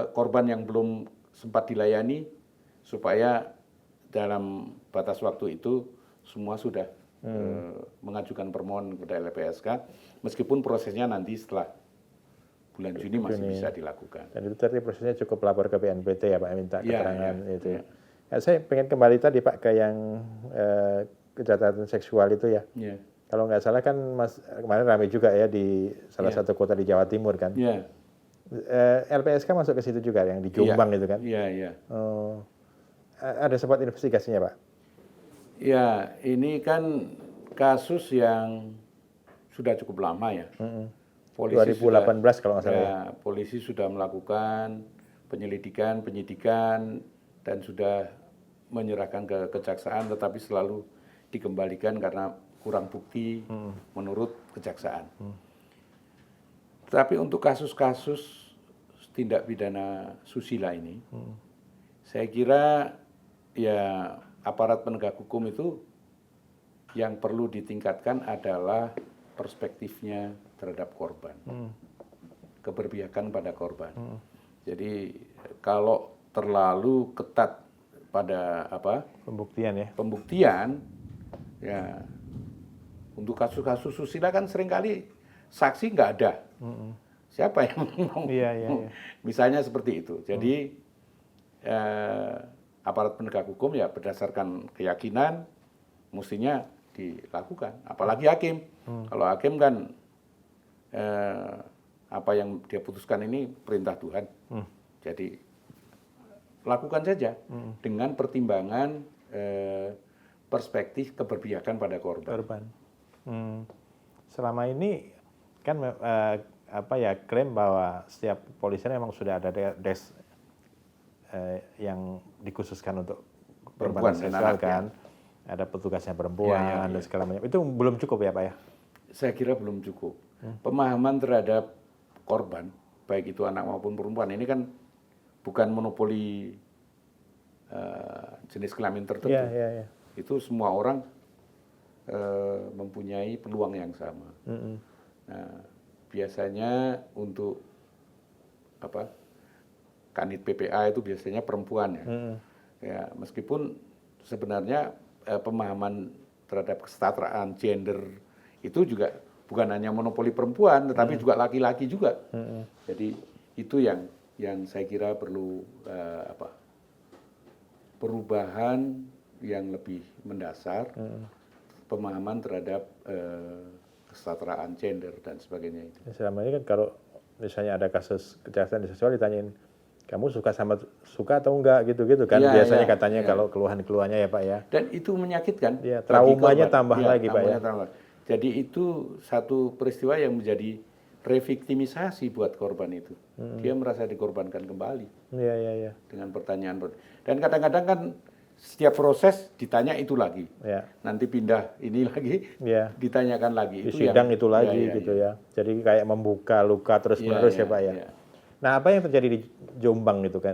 Speaker 2: korban yang belum sempat dilayani, supaya dalam batas waktu itu semua sudah mengajukan permohonan kepada LPSK, meskipun prosesnya nanti setelah bulan Juni masih bisa dilakukan.
Speaker 1: Dan itu tadi prosesnya cukup lapor ke BNPT ya Pak, minta keterangan itu. Ya. Nah, saya pengen kembali tadi Pak ke yang kejahatan seksual itu ya. Kalau nggak salah kan Mas kemarin ramai juga ya di salah satu kota di Jawa Timur kan. LPSK masuk ke situ juga yang di Jombang itu kan.
Speaker 2: Iya.
Speaker 1: Oh, ada sempat investigasinya Pak?
Speaker 2: Ya, ini kan kasus yang sudah cukup lama ya. Polisi
Speaker 1: 2018 kalau nggak salah ya.
Speaker 2: Polisi sudah melakukan penyelidikan, penyidikan, dan sudah menyerahkan ke kejaksaan, tetapi selalu dikembalikan karena kurang bukti menurut kejaksaan. Tapi untuk kasus-kasus tindak pidana susila ini, saya kira ya aparat penegak hukum itu yang perlu ditingkatkan adalah perspektifnya terhadap korban, keberpihakan pada korban. Jadi kalau terlalu ketat pada pembuktian ya, untuk kasus-kasus susila kan seringkali saksi nggak ada. Siapa yang mau? Misalnya seperti itu. Jadi aparat penegak hukum ya berdasarkan keyakinan mestinya dilakukan. Apalagi hakim. Kalau hakim kan apa yang dia putuskan ini perintah Tuhan. Jadi lakukan saja dengan pertimbangan perspektif keberpihakan pada korban.
Speaker 1: Selama ini kan klaim bahwa setiap polisian memang sudah ada desk yang dikhususkan untuk perempuan seksual kan. Ada petugasnya perempuan dan segala macam. Itu belum cukup ya Pak ya?
Speaker 2: Saya kira belum cukup. Pemahaman terhadap korban, baik itu anak maupun perempuan, ini kan bukan monopoli jenis kelamin tertentu. Itu semua orang mempunyai peluang yang sama. Nah, biasanya untuk kanit PPA itu biasanya perempuan ya. Ya, meskipun sebenarnya pemahaman terhadap kesetaraan gender itu juga bukan hanya monopoli perempuan, tetapi juga laki-laki juga. Jadi itu yang saya kira perlu perubahan yang lebih mendasar, pemahaman terhadap kesetaraan gender dan sebagainya itu.
Speaker 1: Selama ini kan kalau misalnya ada kasus kejahatan seksual ditanyain, kamu suka atau enggak gitu-gitu kan biasanya katanya kalau keluhan-keluhannya ya Pak ya.
Speaker 2: Dan itu menyakitkan.
Speaker 1: Traumanya tambah lagi Pak ya.
Speaker 2: Jadi itu satu peristiwa yang menjadi reviktimisasi buat korban itu. Dia merasa dikorbankan kembali. Dengan pertanyaan. Dan kadang-kadang kan setiap proses ditanya itu lagi. Nanti pindah ini lagi, ditanyakan lagi.
Speaker 1: Di sidang itu lagi gitu ya. Jadi kayak membuka luka terus-menerus ya Pak ya. Nah, apa yang terjadi di Jombang itu kan?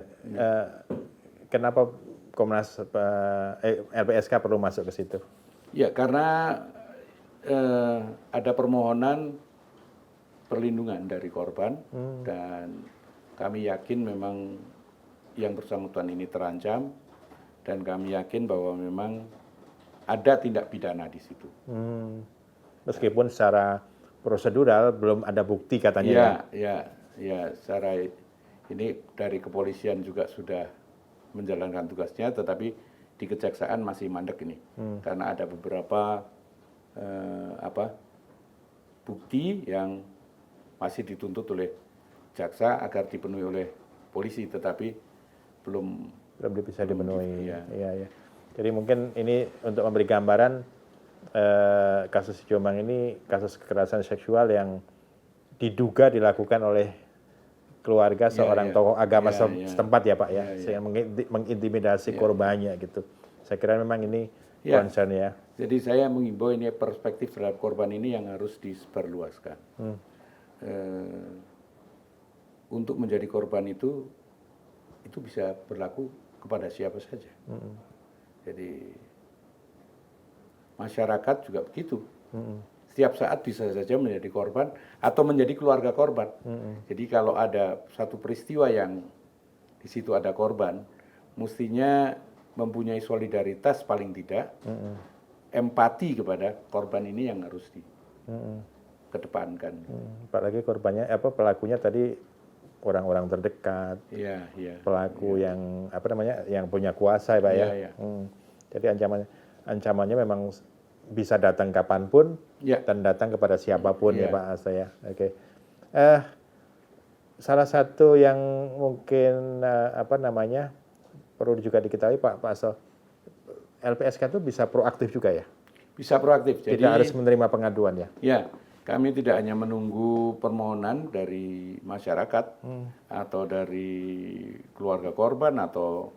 Speaker 1: Kenapa Komnas LPSK perlu masuk ke situ?
Speaker 2: Ya, karena ada permohonan perlindungan dari korban dan kami yakin memang yang bersangkutan ini terancam dan kami yakin bahwa memang ada tindak pidana di situ.
Speaker 1: Meskipun secara prosedural belum ada bukti katanya.
Speaker 2: Ya, secara ini dari kepolisian juga sudah menjalankan tugasnya, tetapi di kejaksaan masih mandek ini, karena ada beberapa bukti yang masih dituntut oleh jaksa agar dipenuhi oleh polisi, tetapi belum
Speaker 1: bisa dipenuhi. Iya. Jadi mungkin ini untuk memberi gambaran kasus Jombang ini kasus kekerasan seksual yang diduga dilakukan oleh keluarga seorang tokoh agama setempat ya Pak ya, sehingga mengintimidasi korbannya gitu. Saya kira memang ini concern ya.
Speaker 2: Jadi saya mengimbau ini perspektif terhadap korban ini yang harus disebarluaskan. Untuk menjadi korban itu bisa berlaku kepada siapa saja. Jadi masyarakat juga begitu. Setiap saat bisa saja menjadi korban atau menjadi keluarga korban. Jadi kalau ada satu peristiwa yang di situ ada korban, mestinya mempunyai solidaritas paling tidak, empati kepada korban ini yang harus dikedepankan.
Speaker 1: Apalagi korbannya pelakunya tadi orang-orang terdekat, pelaku yang yang punya kuasa Pak ya. Jadi ancamannya memang bisa datang kapanpun dan datang kepada siapapun ya Pak Asta ya. Oke. Salah satu yang mungkin perlu juga diketahui Pak Asta, LPSK itu bisa proaktif juga ya?
Speaker 2: Bisa proaktif.
Speaker 1: Jadi harus menerima pengaduan ya?
Speaker 2: Ya, kami tidak hanya menunggu permohonan dari masyarakat atau dari keluarga korban atau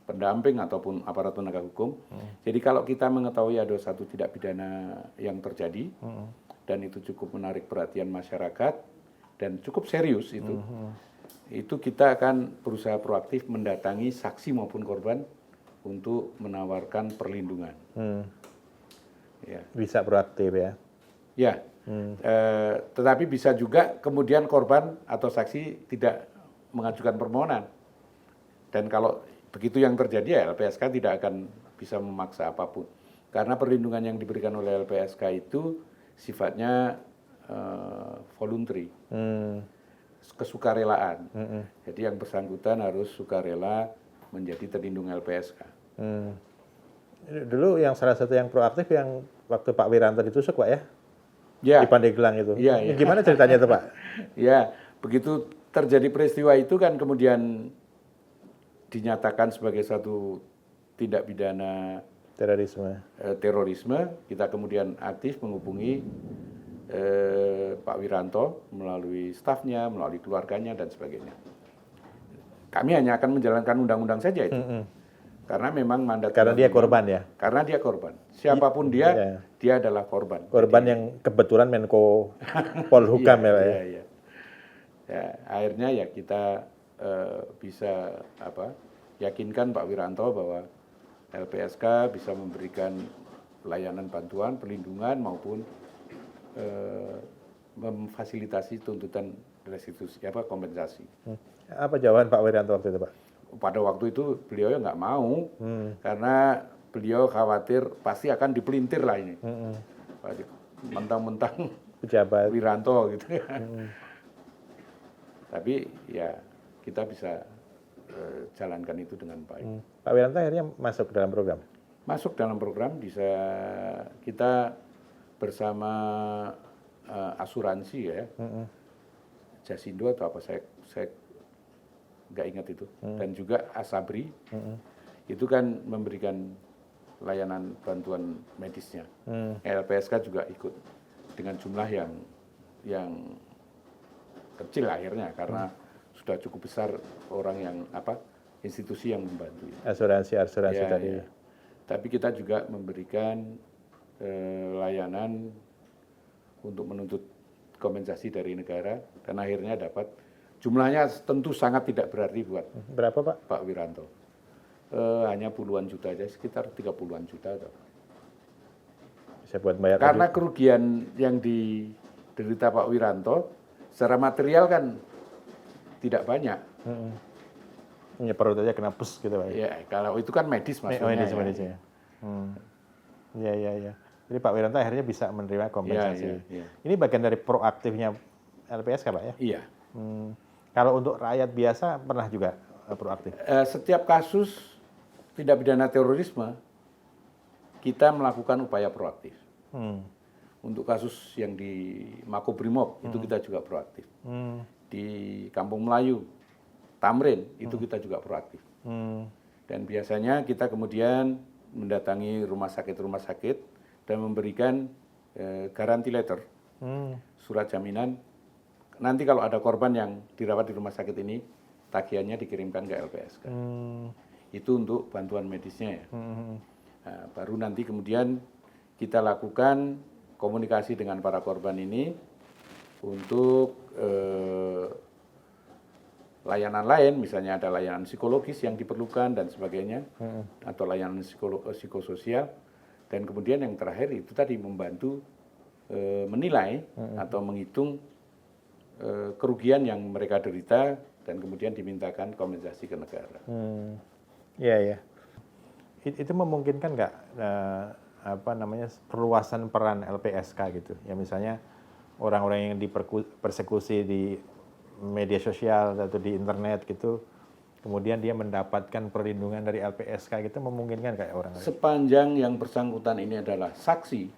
Speaker 2: pendamping ataupun aparat penegak hukum. Jadi kalau kita mengetahui ada satu tindak pidana yang terjadi dan itu cukup menarik perhatian masyarakat dan cukup serius itu kita akan berusaha proaktif mendatangi saksi maupun korban untuk menawarkan perlindungan.
Speaker 1: Bisa proaktif ya?
Speaker 2: Ya, tetapi bisa juga kemudian korban atau saksi tidak mengajukan permohonan. Dan kalau begitu yang terjadi ya LPSK tidak akan bisa memaksa apapun. Karena perlindungan yang diberikan oleh LPSK itu sifatnya voluntary, kesukarelaan. Jadi yang bersangkutan harus sukarela menjadi terlindung LPSK.
Speaker 1: Dulu yang salah satu yang proaktif yang waktu Pak Wiranto ditusuk Pak ya?
Speaker 2: Ya.
Speaker 1: Di Pandeglang itu.
Speaker 2: Ya.
Speaker 1: Gimana ceritanya itu Pak?
Speaker 2: Ya, begitu terjadi peristiwa itu kan kemudian dinyatakan sebagai satu tindak pidana terorisme. Kita kemudian aktif menghubungi Pak Wiranto melalui stafnya, melalui keluarganya dan sebagainya. Kami hanya akan menjalankan undang-undang saja itu. Karena memang mandat.
Speaker 1: Karena dia korban ya?
Speaker 2: Karena dia korban. Siapapun dia adalah korban.
Speaker 1: Korban yang kebetulan Menko Polhukam ya.
Speaker 2: Ya, akhirnya ya kita bisa yakinkan Pak Wiranto bahwa LPSK bisa memberikan layanan bantuan, perlindungan maupun memfasilitasi tuntutan restitusi kompensasi.
Speaker 1: Apa jawaban Pak Wiranto waktu itu Pak?
Speaker 2: Pada waktu itu beliau nggak mau karena beliau khawatir pasti akan dipelintir lah ini, mentang-mentang
Speaker 1: pejabat
Speaker 2: Wiranto gitu. Tapi ya kita bisa jalankan itu dengan baik.
Speaker 1: Pak Wiranto akhirnya masuk dalam program?
Speaker 2: Masuk dalam program, bisa kita bersama asuransi ya, Jasindo atau apa saya nggak ingat itu, dan juga Asabri, itu kan memberikan layanan bantuan medisnya. LPSK juga ikut dengan jumlah yang kecil akhirnya karena sudah cukup besar orang yang institusi yang membantu.
Speaker 1: Asuransi tadi.
Speaker 2: Ya. Tapi kita juga memberikan layanan untuk menuntut kompensasi dari negara dan akhirnya dapat. Jumlahnya tentu sangat tidak berarti buat
Speaker 1: berapa
Speaker 2: Pak Wiranto. Hanya puluhan juta aja, sekitar 30-an juta.
Speaker 1: Bisa buat bayar.
Speaker 2: Karena kerugian yang diderita Pak Wiranto secara material kan tidak banyak.
Speaker 1: Nyeperut aja kena pus gitu Pak.
Speaker 2: Ya, kalau itu kan medis maksudnya.
Speaker 1: Medis ya. Iya. Jadi Pak Wiranto akhirnya bisa menerima kompensasi.
Speaker 2: Ya.
Speaker 1: Ini bagian dari proaktifnya LPSK Pak ya?
Speaker 2: Iya.
Speaker 1: Kalau untuk rakyat biasa pernah juga proaktif?
Speaker 2: Setiap kasus tindak pidana terorisme, kita melakukan upaya proaktif. Untuk kasus yang di Makobrimob, itu kita juga proaktif. Di Kampung Melayu, Tamrin, itu kita juga proaktif. Dan biasanya kita kemudian mendatangi rumah sakit dan memberikan garansi letter, surat jaminan. Nanti kalau ada korban yang dirawat di rumah sakit ini, tagihannya dikirimkan ke LPSK. Itu untuk bantuan medisnya ya. Nah, baru nanti kemudian kita lakukan komunikasi dengan para korban ini untuk layanan lain, misalnya ada layanan psikologis yang diperlukan dan sebagainya, atau layanan psikososial. Dan kemudian yang terakhir itu tadi membantu menilai atau menghitung kerugian yang mereka derita dan kemudian dimintakan kompensasi ke negara.
Speaker 1: Iya. Itu memungkinkan nggak perluasan peran LPSK gitu? Ya misalnya orang-orang yang dipersekusi di media sosial atau di internet gitu, kemudian dia mendapatkan perlindungan dari LPSK gitu, memungkinkan kayak orang lain?
Speaker 2: Sepanjang yang bersangkutan ini adalah saksi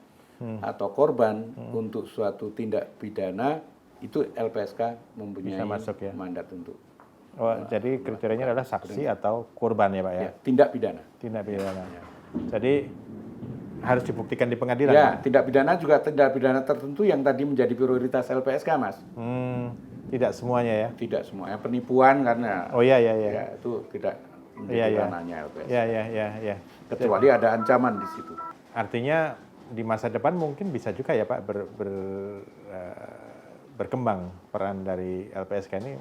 Speaker 2: atau korban untuk suatu tindak pidana, itu LPSK mempunyai mandat untuk.
Speaker 1: Jadi kriterianya adalah saksi atau korban ya Pak ya?
Speaker 2: Tindak pidana.
Speaker 1: Tindak pidana. Ya. Jadi harus dibuktikan di pengadilan.
Speaker 2: Ya,
Speaker 1: Pak?
Speaker 2: tindak pidana juga tindak pidana tertentu yang tadi menjadi prioritas LPSK, Mas.
Speaker 1: Tidak semuanya ya?
Speaker 2: Tidak semuanya. Penipuan karena.
Speaker 1: Iya.
Speaker 2: Ya, itu tidak menjadi ranahnya LPSK.
Speaker 1: Iya.
Speaker 2: Kecuali ada ancaman di situ.
Speaker 1: Artinya di masa depan mungkin bisa juga ya Pak berkembang peran dari LPSK ini.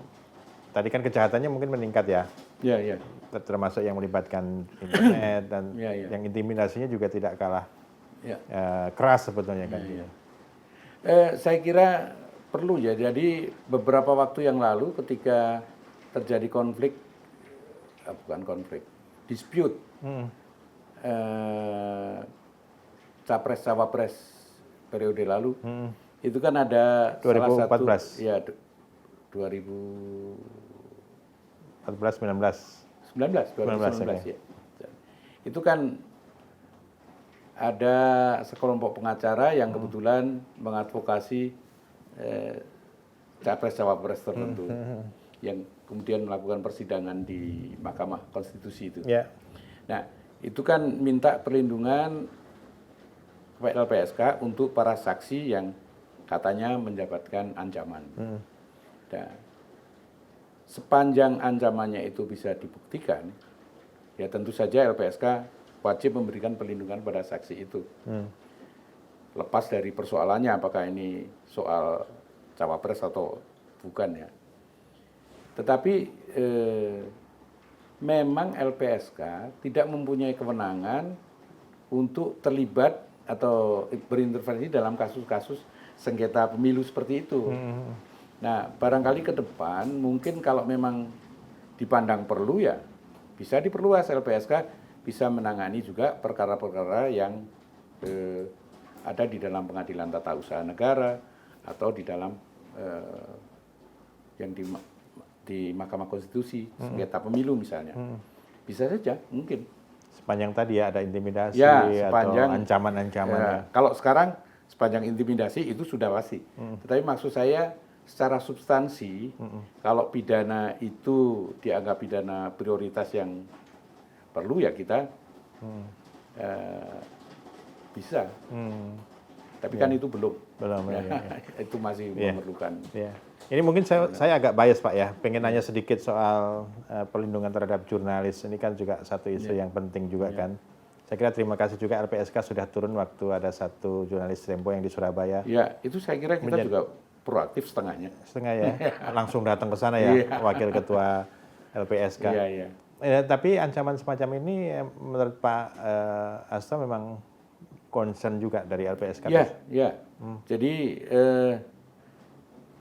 Speaker 1: Tadi kan kejahatannya mungkin meningkat ya.
Speaker 2: Iya.
Speaker 1: Termasuk yang melibatkan internet dan yang intimidasinya juga tidak kalah keras sebetulnya kan.
Speaker 2: Saya kira perlu ya. Jadi beberapa waktu yang lalu ketika terjadi dispute capres-cawapres periode lalu, itu kan ada
Speaker 1: 2014.
Speaker 2: salah satu 2019 ya. Itu kan ada sekelompok pengacara yang kebetulan mengadvokasi capres-cawapres tertentu yang kemudian melakukan persidangan di Mahkamah Konstitusi itu. Nah, itu kan minta perlindungan kepada LPSK untuk para saksi yang katanya mendapatkan ancaman. Nah, sepanjang ancamannya itu bisa dibuktikan, ya tentu saja LPSK wajib memberikan perlindungan pada saksi itu. Lepas dari persoalannya apakah ini soal cawapres atau bukan ya. Tetapi memang LPSK tidak mempunyai kewenangan untuk terlibat atau berintervensi dalam kasus-kasus sengketa pemilu seperti itu. Nah, barangkali ke depan mungkin kalau memang dipandang perlu ya bisa diperluas LPSK bisa menangani juga perkara-perkara yang ada di dalam pengadilan tata usaha negara atau di dalam yang di Mahkamah Konstitusi sengketa pemilu misalnya. Bisa saja mungkin.
Speaker 1: Sepanjang tadi ya ada intimidasi atau ancaman-ancaman.
Speaker 2: Kalau sekarang sepanjang intimidasi itu sudah pasti. Tetapi maksud saya secara substansi, kalau pidana itu dianggap pidana prioritas yang perlu ya kita bisa. Tapi kan itu belum. Itu masih memerlukan.
Speaker 1: Ini mungkin saya agak bias Pak ya, pengen nanya sedikit soal perlindungan terhadap jurnalis. Ini kan juga satu isu yang penting juga kan. Saya kira terima kasih juga LPSK sudah turun waktu ada satu jurnalis Tempo yang di Surabaya.
Speaker 2: Ya, itu saya kira kita juga proaktif setengahnya.
Speaker 1: Setengah ya, langsung datang ke sana ya, Wakil Ketua LPSK. Tapi ancaman semacam ini menurut Pak Hasto memang concern juga dari LPSK.
Speaker 2: Ya. Jadi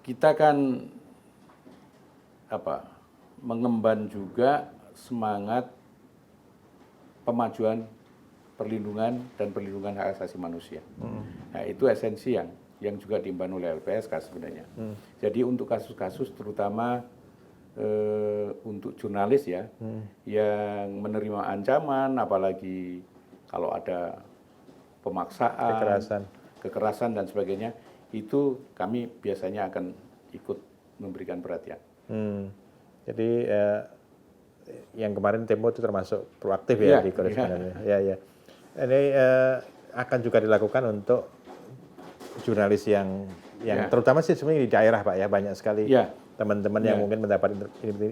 Speaker 2: kita kan mengemban juga semangat pemajuan perlindungan dan perlindungan hak asasi manusia. Nah, itu esensi yang juga diemban oleh LPSK sebenarnya. Jadi untuk kasus-kasus terutama untuk jurnalis ya, yang menerima ancaman, apalagi kalau ada pemaksaan, kekerasan dan sebagainya, itu kami biasanya akan ikut memberikan perhatian.
Speaker 1: Jadi yang kemarin Tempo itu termasuk proaktif ya di korespondennya. Ya. Ini akan juga dilakukan untuk jurnalis yang terutama sih sebenarnya di daerah Pak ya, banyak sekali teman-teman yang mungkin mendapat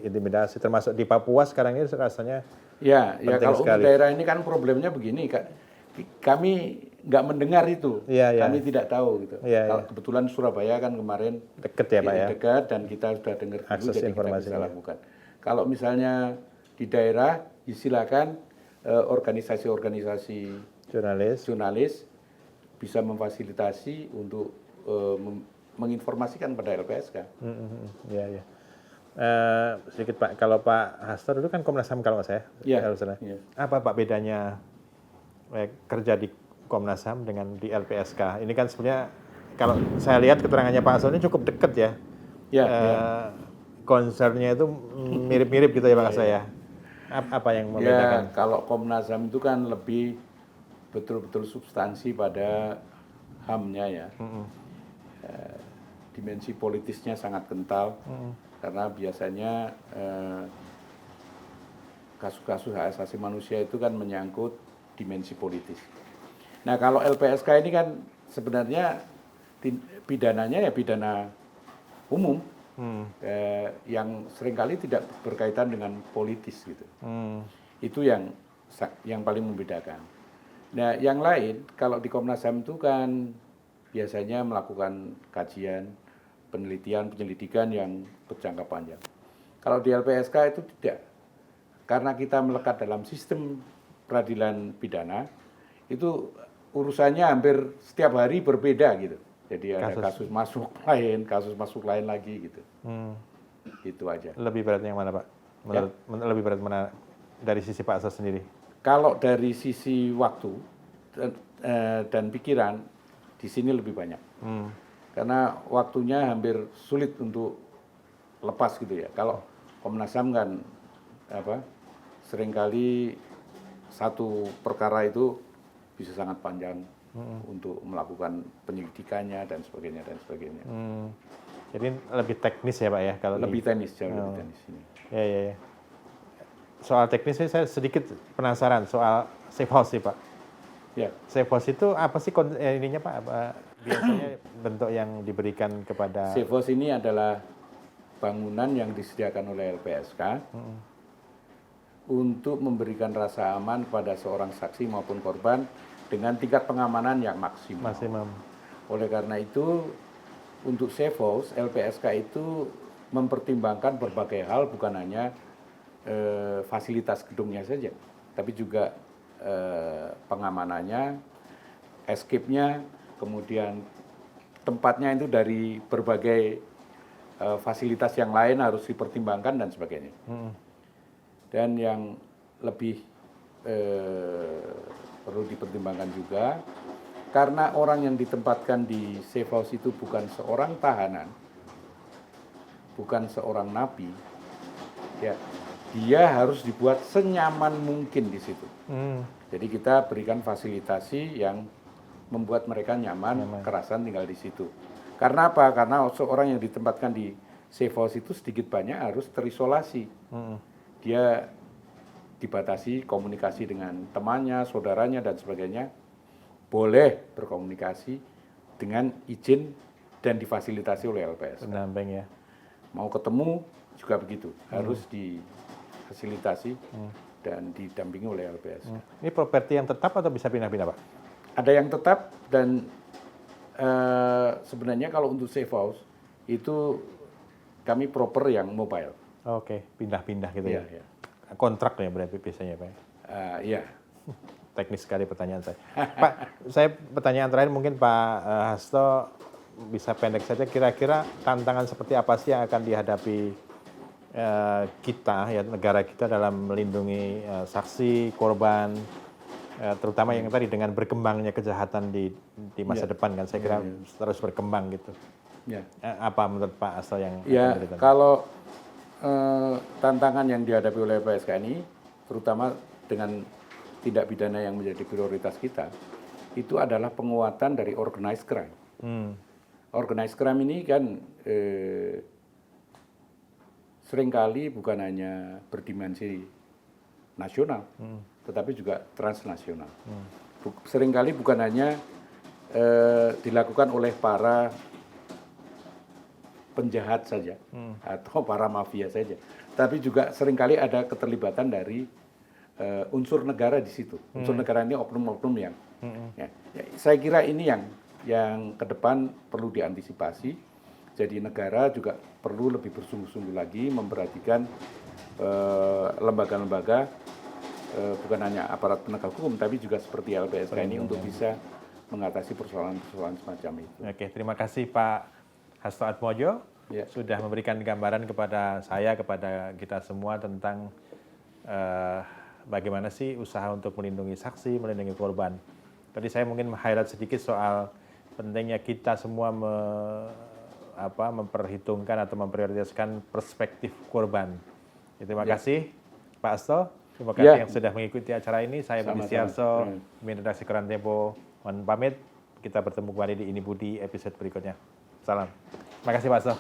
Speaker 1: intimidasi, termasuk di Papua sekarang ini rasanya penting
Speaker 2: kalau
Speaker 1: sekali.
Speaker 2: Untuk daerah ini kan problemnya begini, kami nggak mendengar itu, kami tidak tahu gitu. Kalau kebetulan Surabaya kan kemarin
Speaker 1: dekat ya Pak ya,
Speaker 2: dekat dan kita sudah dengar dulu,
Speaker 1: akses
Speaker 2: jadi kita bisa lakukan. Kalau misalnya di daerah, silakan organisasi-organisasi jurnalis bisa memfasilitasi untuk menginformasikan pada LPSK.
Speaker 1: Iya. Sedikit Pak, kalau Pak Hasto dulu kan Komnas HAM kalau saya. Apa Pak bedanya kerja di Komnas HAM dengan di LPSK? Ini kan sebenarnya kalau saya lihat keterangannya Pak Hasto ini cukup dekat ya. Concernnya itu mirip-mirip gitu ya Pak saya. Apa yang membedakan?
Speaker 2: Kalau Komnas HAM itu kan lebih betul-betul substansi pada HAM-nya ya. Dimensi politisnya sangat kental karena biasanya kasus-kasus hak asasi manusia itu kan menyangkut dimensi politis. Nah kalau LPSK ini kan sebenarnya pidananya ya pidana umum yang seringkali tidak berkaitan dengan politis gitu. Itu yang paling membedakan. Nah yang lain kalau di Komnas HAM itu kan biasanya melakukan kajian, penelitian, penyelidikan yang berjangka panjang. Kalau di LPSK itu tidak. Karena kita melekat dalam sistem peradilan pidana, itu urusannya hampir setiap hari berbeda gitu. Jadi ada kasus masuk lain lagi gitu. Itu aja.
Speaker 1: Lebih berat yang mana Pak? Lebih berat mana dari sisi Pak Hasto sendiri?
Speaker 2: Kalau dari sisi waktu dan pikiran, di sini lebih banyak. Karena waktunya hampir sulit untuk lepas gitu ya. Kalau Komnas HAM kan seringkali satu perkara itu bisa sangat panjang untuk melakukan penyelidikannya dan sebagainya.
Speaker 1: Jadi lebih teknis ya Pak ya kalau
Speaker 2: lebih teknis ini.
Speaker 1: Ya. Soal teknisnya saya sedikit penasaran soal safe house sih Pak. Safe house itu apa sih ininya Pak? Biasanya bentuk yang diberikan kepada
Speaker 2: safe house ini adalah bangunan yang disediakan oleh LPSK untuk memberikan rasa aman pada seorang saksi maupun korban dengan tingkat pengamanan yang maksimal. Oleh karena itu untuk safe house LPSK itu mempertimbangkan berbagai hal, bukan hanya fasilitas gedungnya saja, tapi juga pengamanannya, escape-nya, kemudian tempatnya itu dari berbagai fasilitas yang lain harus dipertimbangkan dan sebagainya. Dan yang lebih perlu dipertimbangkan juga, karena orang yang ditempatkan di safe house itu bukan seorang tahanan, bukan seorang napi, ya dia harus dibuat senyaman mungkin di situ. Jadi kita berikan fasilitasi yang membuat mereka nyaman, kerasan tinggal di situ. Karena apa? Karena seorang yang ditempatkan di safe house itu sedikit banyak harus terisolasi. Dia dibatasi komunikasi dengan temannya, saudaranya dan sebagainya. Boleh berkomunikasi dengan izin dan difasilitasi oleh LPSK.
Speaker 1: Pendamping ya.
Speaker 2: Mau ketemu juga begitu, harus difasilitasi dan didampingi oleh LPSK.
Speaker 1: Ini properti yang tetap atau bisa pindah-pindah Pak?
Speaker 2: Ada yang tetap dan sebenarnya kalau untuk safe house itu kami proper yang mobile.
Speaker 1: Oke, pindah-pindah gitu ya. Kontrak ya berarti biasanya Pak?
Speaker 2: Iya.
Speaker 1: Teknis sekali pertanyaan saya. Pak, saya pertanyaan terakhir mungkin Pak Hasto bisa pendek saja. Kira-kira tantangan seperti apa sih yang akan dihadapi kita, ya negara kita dalam melindungi saksi, korban, terutama yang tadi dengan berkembangnya kejahatan di masa depan kan, saya kira terus berkembang gitu. Apa menurut Pak Asto yang
Speaker 2: kalau tantangan yang dihadapi oleh PSK ini, terutama dengan tindak pidana yang menjadi prioritas kita, itu adalah penguatan dari organized crime. Organized crime ini kan seringkali bukan hanya berdimensi nasional, tetapi juga transnasional. Seringkali bukan hanya dilakukan oleh para penjahat saja atau para mafia saja, tapi juga seringkali ada keterlibatan dari unsur negara di situ. Unsur negara ini oknum-oknum yang, saya kira ini yang ke depan perlu diantisipasi. Jadi negara juga perlu lebih bersungguh-sungguh lagi memperhatikan lembaga-lembaga, bukan hanya aparat penegak hukum, tapi juga seperti LPSK ini untuk bisa mengatasi persoalan-persoalan semacam itu.
Speaker 1: Oke, terima kasih Pak Hasto Atmojo sudah memberikan gambaran kepada saya, kepada kita semua tentang bagaimana sih usaha untuk melindungi saksi, melindungi korban. Tadi saya mungkin highlight sedikit soal pentingnya kita semua memperhitungkan atau memprioritaskan perspektif korban. Terima kasih Pak Hasto, terima kasih yang sudah mengikuti acara ini. Saya Budi Setiarso, pemimpin redaksi Koran Tempo, mohon pamit. Kita bertemu kembali di Ini Budi episode berikutnya. Salam. Terima kasih Pak Hasto.